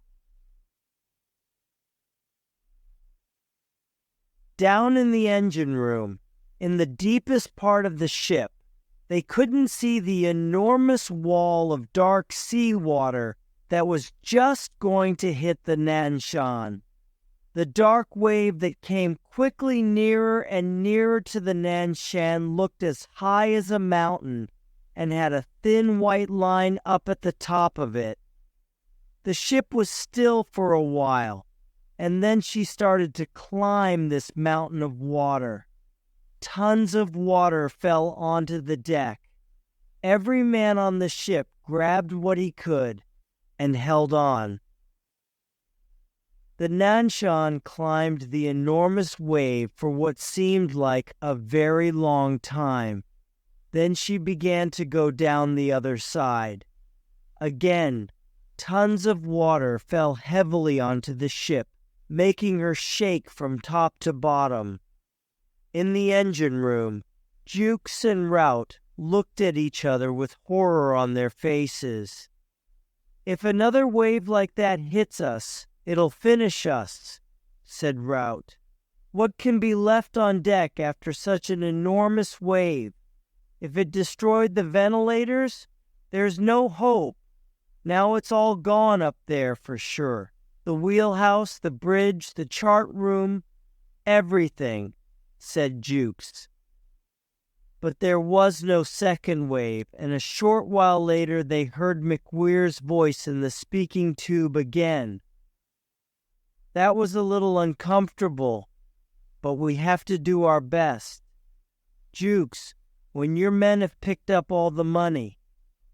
Down in the engine room, in the deepest part of the ship, they couldn't see the enormous wall of dark seawater that was just going to hit the Nanshan. The dark wave that came quickly nearer and nearer to the Nanshan looked as high as a mountain and had a thin white line up at the top of it. The ship was still for a while, and then she started to climb this mountain of water. Tons of water fell onto the deck. Every man on the ship grabbed what he could and held on. The Nanshan climbed the enormous wave for what seemed like a very long time. Then she began to go down the other side. Again, tons of water fell heavily onto the ship, making her shake from top to bottom. In the engine room, Jukes and Rout looked at each other with horror on their faces. "If another wave like that hits us, it'll finish us," said Rout. "What can be left on deck after such an enormous wave? If it destroyed the ventilators, there's no hope. Now it's all gone up there for sure. The wheelhouse, the bridge, the chart room, everything," said Jukes. But there was no second wave, and a short while later they heard McWeir's voice in the speaking tube again. "That was a little uncomfortable, but we have to do our best. Jukes, when your men have picked up all the money,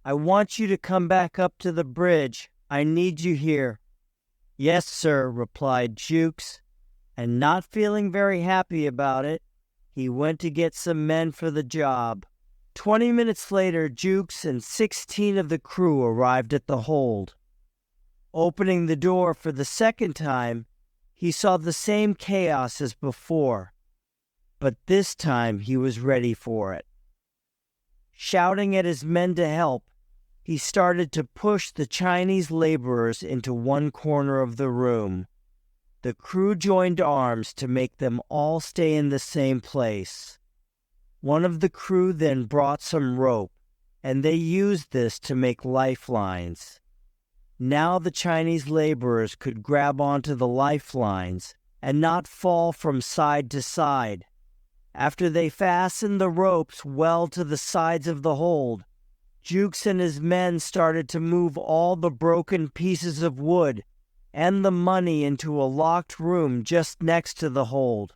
I want you to come back up to the bridge. I need you here." "Yes, sir," replied Jukes, and not feeling very happy about it, he went to get some men for the job. 20 minutes later, Jukes and 16 of the crew arrived at the hold. Opening the door for the second time, he saw the same chaos as before, but this time he was ready for it. Shouting at his men to help, he started to push the Chinese laborers into one corner of the room. The crew joined arms to make them all stay in the same place. One of the crew then brought some rope, and they used this to make lifelines. Now the Chinese laborers could grab onto the lifelines and not fall from side to side. After they fastened the ropes well to the sides of the hold, Jukes and his men started to move all the broken pieces of wood and the money into a locked room just next to the hold.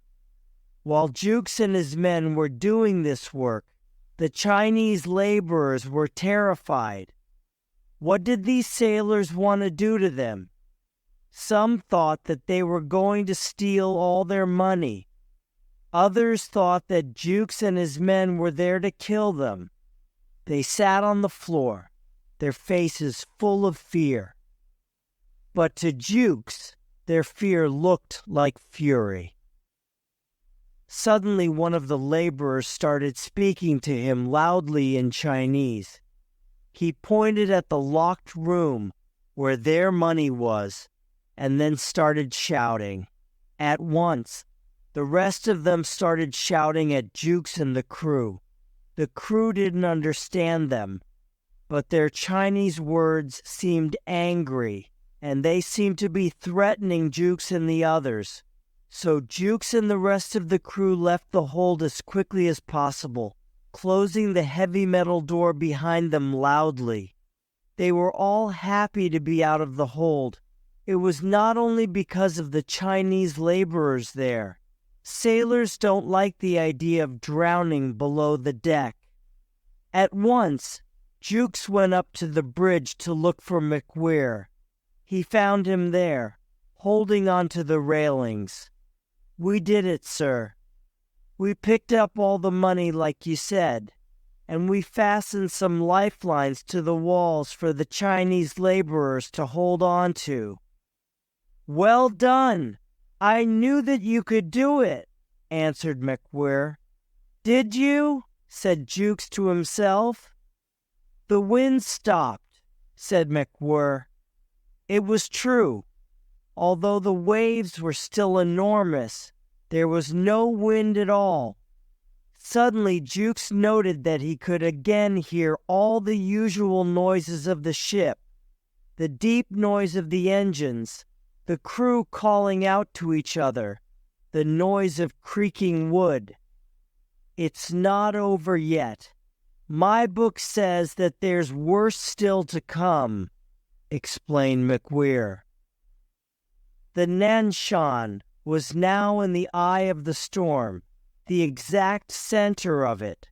While Jukes and his men were doing this work, the Chinese laborers were terrified. What did these sailors want to do to them? Some thought that they were going to steal all their money. Others thought that Jukes and his men were there to kill them. They sat on the floor, their faces full of fear. But to Jukes, their fear looked like fury. Suddenly, one of the laborers started speaking to him loudly in Chinese. He pointed at the locked room where their money was, and then started shouting. At once, the rest of them started shouting at Jukes and the crew. The crew didn't understand them, but their Chinese words seemed angry, and they seemed to be threatening Jukes and the others. So Jukes and the rest of the crew left the hold as quickly as possible, closing the heavy metal door behind them loudly. They were all happy to be out of the hold. It was not only because of the Chinese laborers there. Sailors don't like the idea of drowning below the deck. At once, Jukes went up to the bridge to look for McWeir. He found him there, holding onto the railings. "We did it, sir. We picked up all the money like you said, and we fastened some lifelines to the walls for the Chinese laborers to hold on to." "Well done! I knew that you could do it," answered McWeir. "Did you?" said Jukes to himself. "The wind stopped," said McWeir. It was true. Although the waves were still enormous, there was no wind at all. Suddenly, Jukes noted that he could again hear all the usual noises of the ship, the deep noise of the engines, the crew calling out to each other, the noise of creaking wood. "It's not over yet. My book says that there's worse still to come," explained McWeir. The Nanshan was now in the eye of the storm, the exact center of it,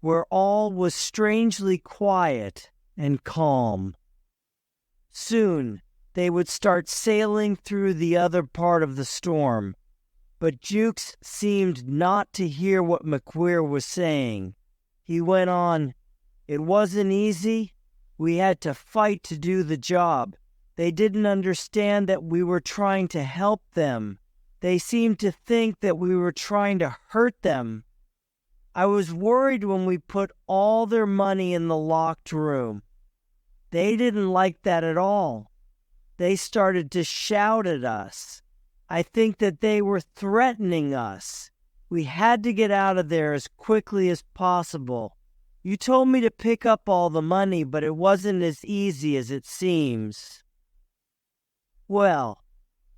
where all was strangely quiet and calm. Soon, they would start sailing through the other part of the storm. But Jukes seemed not to hear what McWhirr was saying. He went on, "It wasn't easy. We had to fight to do the job. They didn't understand that we were trying to help them. They seemed to think that we were trying to hurt them. I was worried when we put all their money in the locked room. They didn't like that at all. They started to shout at us. I think that they were threatening us. We had to get out of there as quickly as possible. You told me to pick up all the money, but it wasn't as easy as it seems." "Well,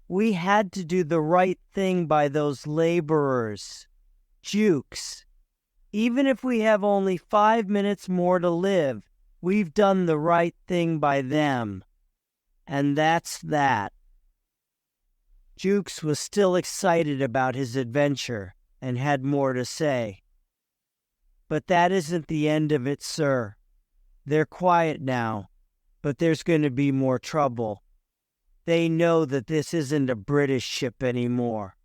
we had to do the right thing by those laborers. Jukes, even if we have only 5 minutes more to live, we've done the right thing by them. And that's that." Jukes was still excited about his adventure and had more to say. "But that isn't the end of it, sir. They're quiet now, but there's going to be more trouble. They know that this isn't a British ship anymore.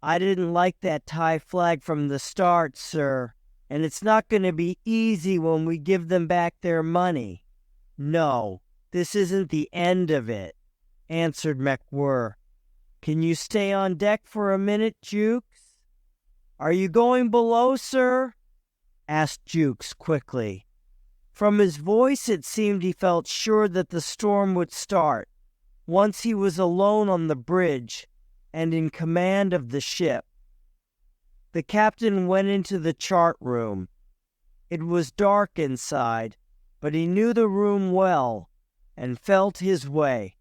I didn't like that Thai flag from the start, sir, and it's not going to be easy when we give them back their money. No, this isn't the end of it," answered McWhirr. "Can you stay on deck for a minute, Jukes?" "Are you going below, sir?" asked Jukes quickly. From his voice it seemed he felt sure that the storm would start once he was alone on the bridge and in command of the ship. The captain went into the chart room. It was dark inside, but he knew the room well and felt his way.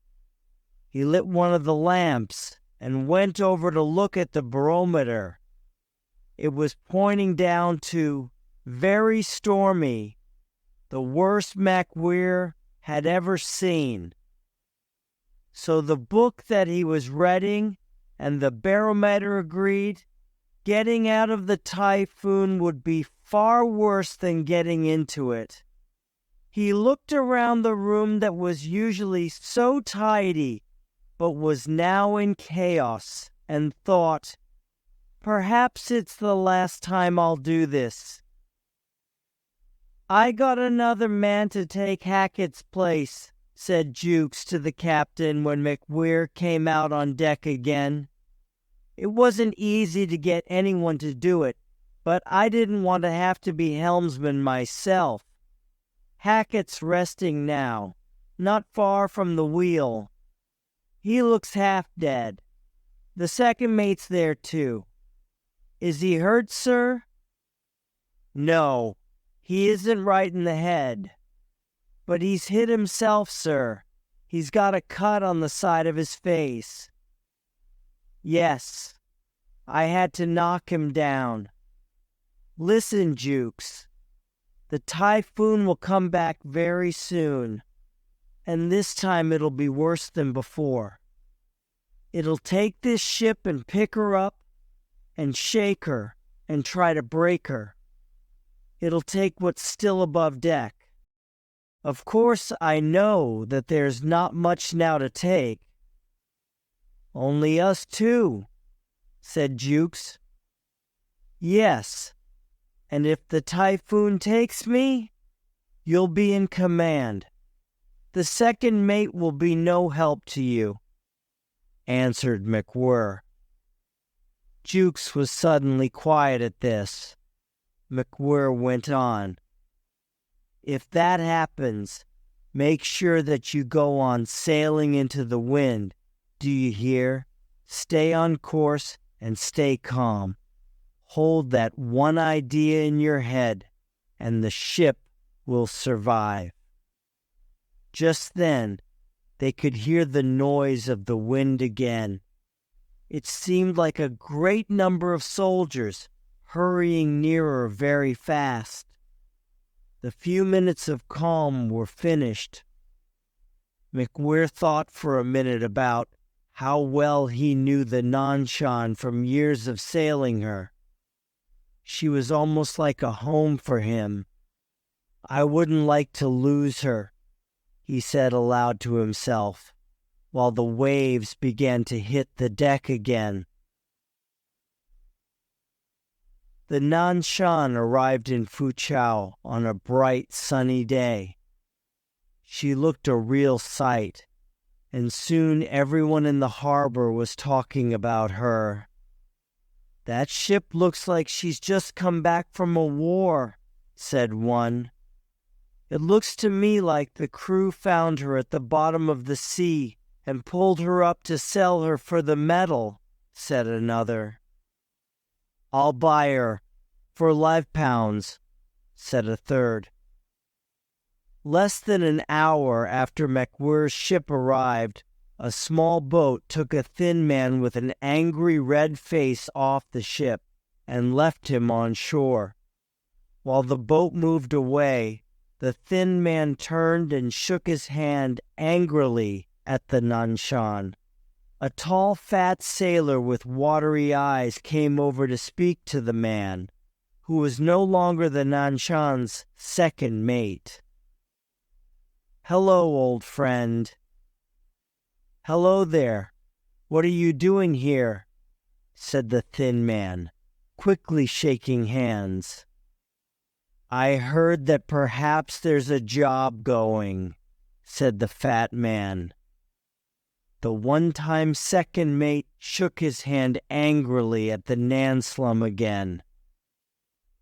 He lit one of the lamps and went over to look at the barometer. It was pointing down to very stormy, the worst McWhirr had ever seen. So the book that he was reading and the barometer agreed, getting out of the typhoon would be far worse than getting into it. He looked around the room that was usually so tidy, but was now in chaos, and thought, "Perhaps it's the last time I'll do this. I got another man to take Hackett's place," said Jukes to the captain when McWhirr came out on deck again. "It wasn't easy to get anyone to do it, but I didn't want to have to be helmsman myself. Hackett's resting now, not far from the wheel. He looks half dead. The second mate's there too. Is he hurt, sir?" "No, he isn't right in the head. But he's hit himself, sir. He's got a cut on the side of his face." "Yes, I had to knock him down. Listen, Jukes. The typhoon will come back very soon, and this time it'll be worse than before. It'll take this ship and pick her up and shake her and try to break her. It'll take what's still above deck. Of course, I know that there's not much now to take." "Only us two," said Jukes. "Yes, and if the typhoon takes me, you'll be in command. The second mate will be no help to you," answered McWhirr. Jukes was suddenly quiet at this. McWhirr went on, "If that happens, make sure that you go on sailing into the wind. Do you hear? Stay on course and stay calm. Hold that one idea in your head, and the ship will survive." Just then, they could hear the noise of the wind again. It seemed like a great number of soldiers hurrying nearer very fast. The few minutes of calm were finished. McWhirr thought for a minute about how well he knew the Nanshan from years of sailing her. She was almost like a home for him. "I wouldn't like to lose her," he said aloud to himself. while the waves began to hit the deck again. The Nanshan arrived in Fuchao on a bright, sunny day. She looked a real sight, and soon everyone in the harbor was talking about her. "That ship looks like she's just come back from a war," said one. "It looks to me like the crew found her at the bottom of the sea and pulled her up to sell her for the metal," said another. "I'll buy her for £5, said a third. Less than an hour after MacWhirr's ship arrived, a small boat took a thin man with an angry red face off the ship and left him on shore. While the boat moved away, the thin man turned and shook his hand angrily at the Nanshan. A tall, fat sailor with watery eyes came over to speak to the man, who was no longer the Nanshan's second mate. "Hello, old friend." "Hello there. What are you doing here?" said the thin man, quickly shaking hands. "I heard that perhaps there's a job going," said the fat man. The one-time second mate shook his hand angrily at the Nanslum again.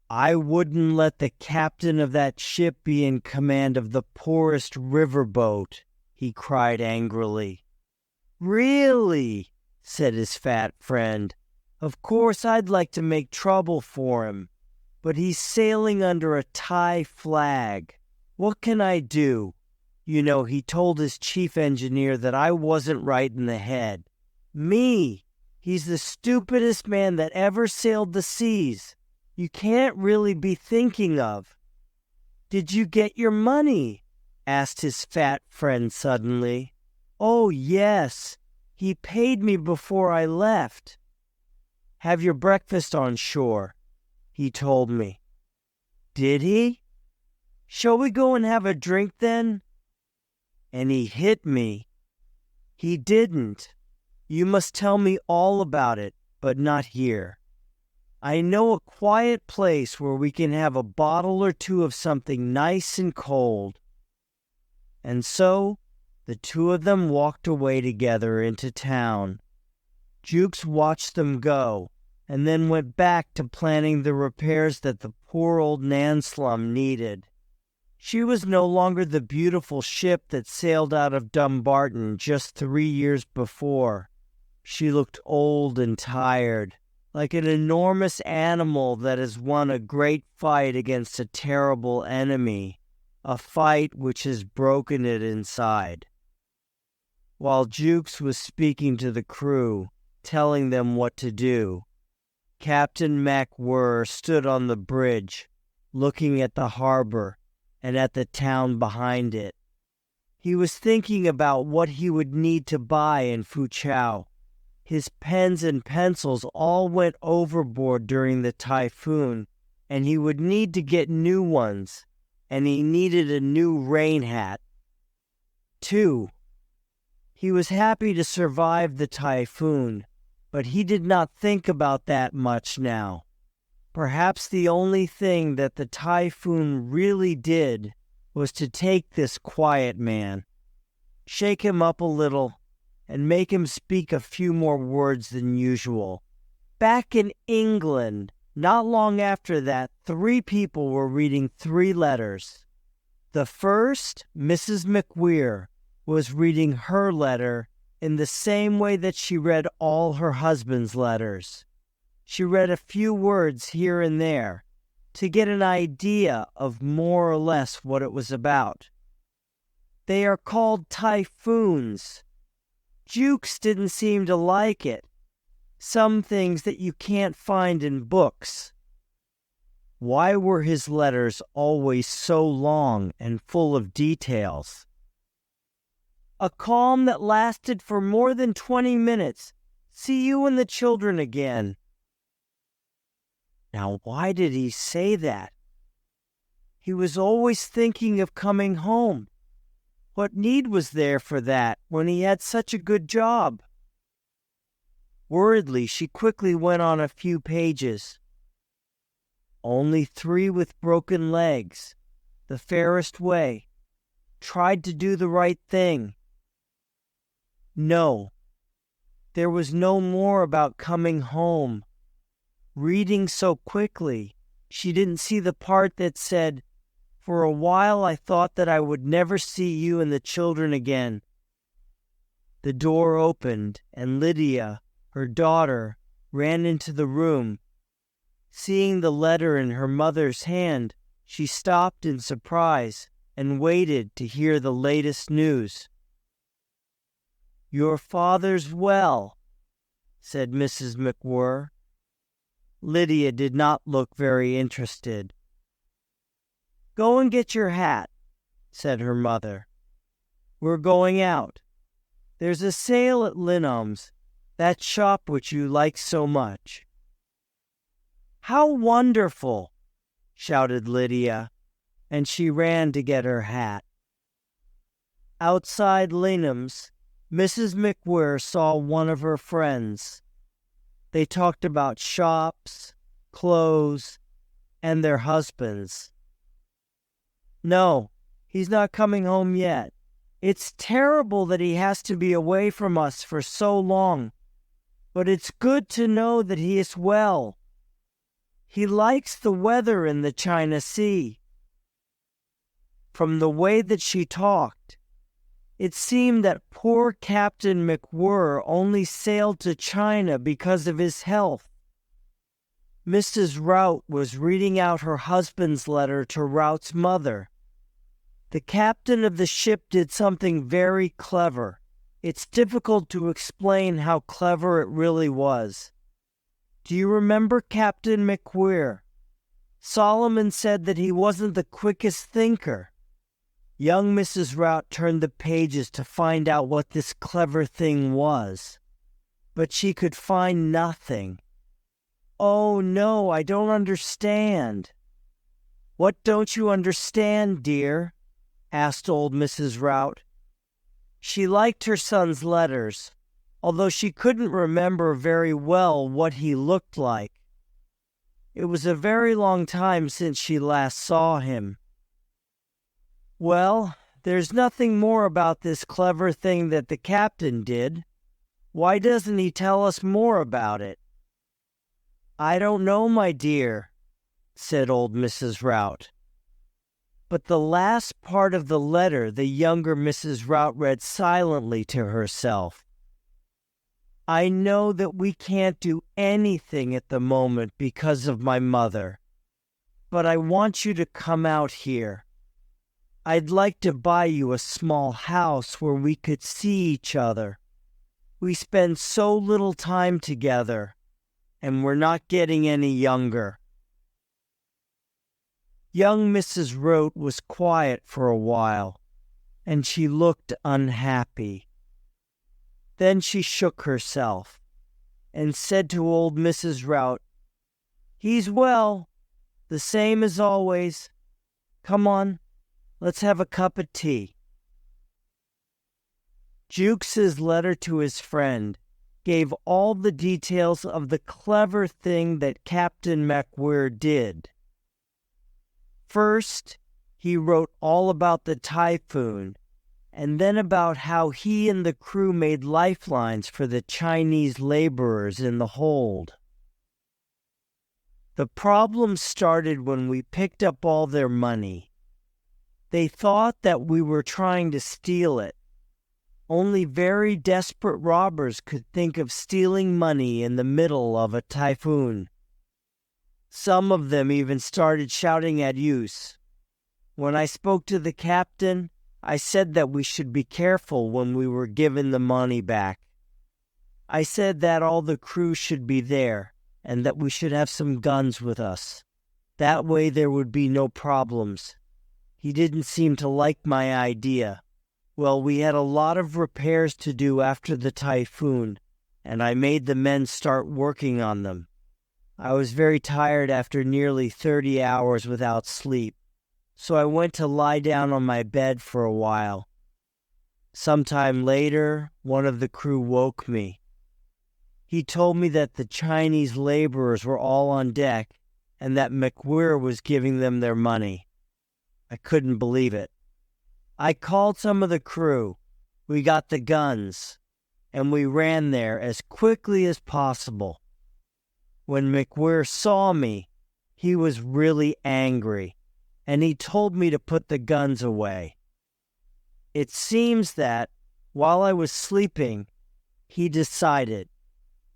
"I wouldn't let the captain of that ship be in command of the poorest riverboat," he cried angrily. "Really?" said his fat friend. "Of course I'd like to make trouble for him, but he's sailing under a Thai flag. What can I do? You know, he told his chief engineer that I wasn't right in the head. Me! He's the stupidest man that ever sailed the seas. You can't really be thinking of." "Did you get your money?" asked his fat friend suddenly. "Oh, yes. He paid me before I left." "Have your breakfast on shore," he told me. "Did he? Shall we go and have a drink then?" "And he hit me." "He didn't. You must tell me all about it, but not here. I know a quiet place where we can have a bottle or two of something nice and cold." And so the two of them walked away together into town. Jukes watched them go, and then went back to planning the repairs that the poor old Nanslum needed. She was no longer the beautiful ship that sailed out of Dumbarton just 3 years before. She looked old and tired, like an enormous animal that has won a great fight against a terrible enemy, a fight which has broken it inside. While Jukes was speaking to the crew, telling them what to do, Captain MacWhirr stood on the bridge, looking at the harbor and at the town behind it. He was thinking about what he would need to buy in Fuchao. His pens and pencils all went overboard during the typhoon, and he would need to get new ones, and he needed a new rain hat, too. He was happy to survive the typhoon, but he did not think about that much now. Perhaps the only thing that the typhoon really did was to take this quiet man, shake him up a little, and make him speak a few more words than usual. Back in England, not long after that, 3 people were reading 3 letters. The first, Mrs. MacWhirr, was reading her letter in the same way that she read all her husband's letters. She read a few words here and there to get an idea of more or less what it was about. They are called typhoons. Jukes didn't seem to like it. Some things that you can't find in books. Why were his letters always so long and full of details? "A calm that lasted for more than 20 minutes. See you and the children again." Now, why did he say that? He was always thinking of coming home. What need was there for that when he had such a good job? Worriedly, she quickly went on a few pages. Only 3 with broken legs, the fairest way, tried to do the right thing. No, there was no more about coming home. Reading so quickly, she didn't see the part that said, "For a while I thought that I would never see you and the children again." The door opened, and Lydia, her daughter, ran into the room. Seeing the letter in her mother's hand, she stopped in surprise and waited to hear the latest news. "Your father's well," said Mrs. McWhirr. Lydia did not look very interested. "Go and get your hat," said her mother. "We're going out. There's a sale at Lynam's, that shop which you like so much." "How wonderful!" shouted Lydia, and she ran to get her hat. Outside Lynam's, Mrs. McWhirr saw one of her friends. They talked about shops, clothes, and their husbands. "No, he's not coming home yet. It's terrible that he has to be away from us for so long, but it's good to know that he is well. He likes the weather in the China Sea." From the way that she talked, it seemed that poor Captain McWhirr only sailed to China because of his health. Mrs. Rout was reading out her husband's letter to Rout's mother. The captain of the ship did something very clever. It's difficult to explain how clever it really was. Do you remember Captain McWhirr? Solomon said that he wasn't the quickest thinker. Young Mrs. Rout turned the pages to find out what this clever thing was, but she could find nothing. "Oh, no, I don't understand." "What don't you understand, dear?" asked old Mrs. Rout. She liked her son's letters, although she couldn't remember very well what he looked like. It was a very long time since she last saw him. "Well, there's nothing more about this clever thing that the captain did. Why doesn't he tell us more about it?" "I don't know, my dear," said old Mrs. Rout. But the last part of the letter the younger Mrs. Rout read silently to herself. "I know that we can't do anything at the moment because of my mother, but I want you to come out here. I'd like to buy you a small house where we could see each other. We spend so little time together, and we're not getting any younger." Young Mrs. Rout was quiet for a while, and she looked unhappy. Then she shook herself and said to old Mrs. Rout, "He's well, the same as always. Come on, let's have a cup of tea." Jukes's letter to his friend gave all the details of the clever thing that Captain McWhirr did. First, he wrote all about the typhoon, and then about how he and the crew made lifelines for the Chinese laborers in the hold. The problem started when we picked up all their money. They thought that we were trying to steal it. Only very desperate robbers could think of stealing money in the middle of a typhoon. Some of them even started shouting at use. When I spoke to the captain, I said that we should be careful when we were given the money back. I said that all the crew should be there, and that we should have some guns with us. That way there would be no problems. He didn't seem to like my idea. Well, we had a lot of repairs to do after the typhoon, and I made the men start working on them. I was very tired after nearly 30 hours without sleep, so I went to lie down on my bed for a while. Sometime later, one of the crew woke me. He told me that the Chinese laborers were all on deck and that McWhirr was giving them their money. I couldn't believe it. I called some of the crew. We got the guns, and we ran there as quickly as possible. When McWhirr saw me, he was really angry, and he told me to put the guns away. It seems that, while I was sleeping, he decided,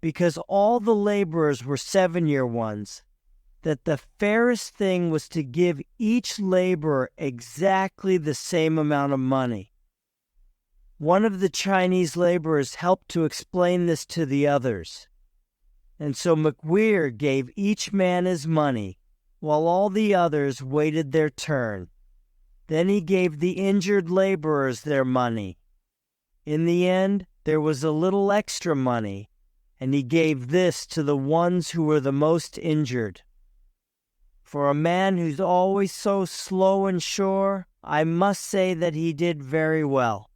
because all the laborers were 7-year ones, that the fairest thing was to give each laborer exactly the same amount of money. One of the Chinese laborers helped to explain this to the others, and so McWhirr gave each man his money, while all the others waited their turn. Then he gave the injured laborers their money. In the end, there was a little extra money, and he gave this to the ones who were the most injured. For a man who's always so slow and sure, I must say that he did very well.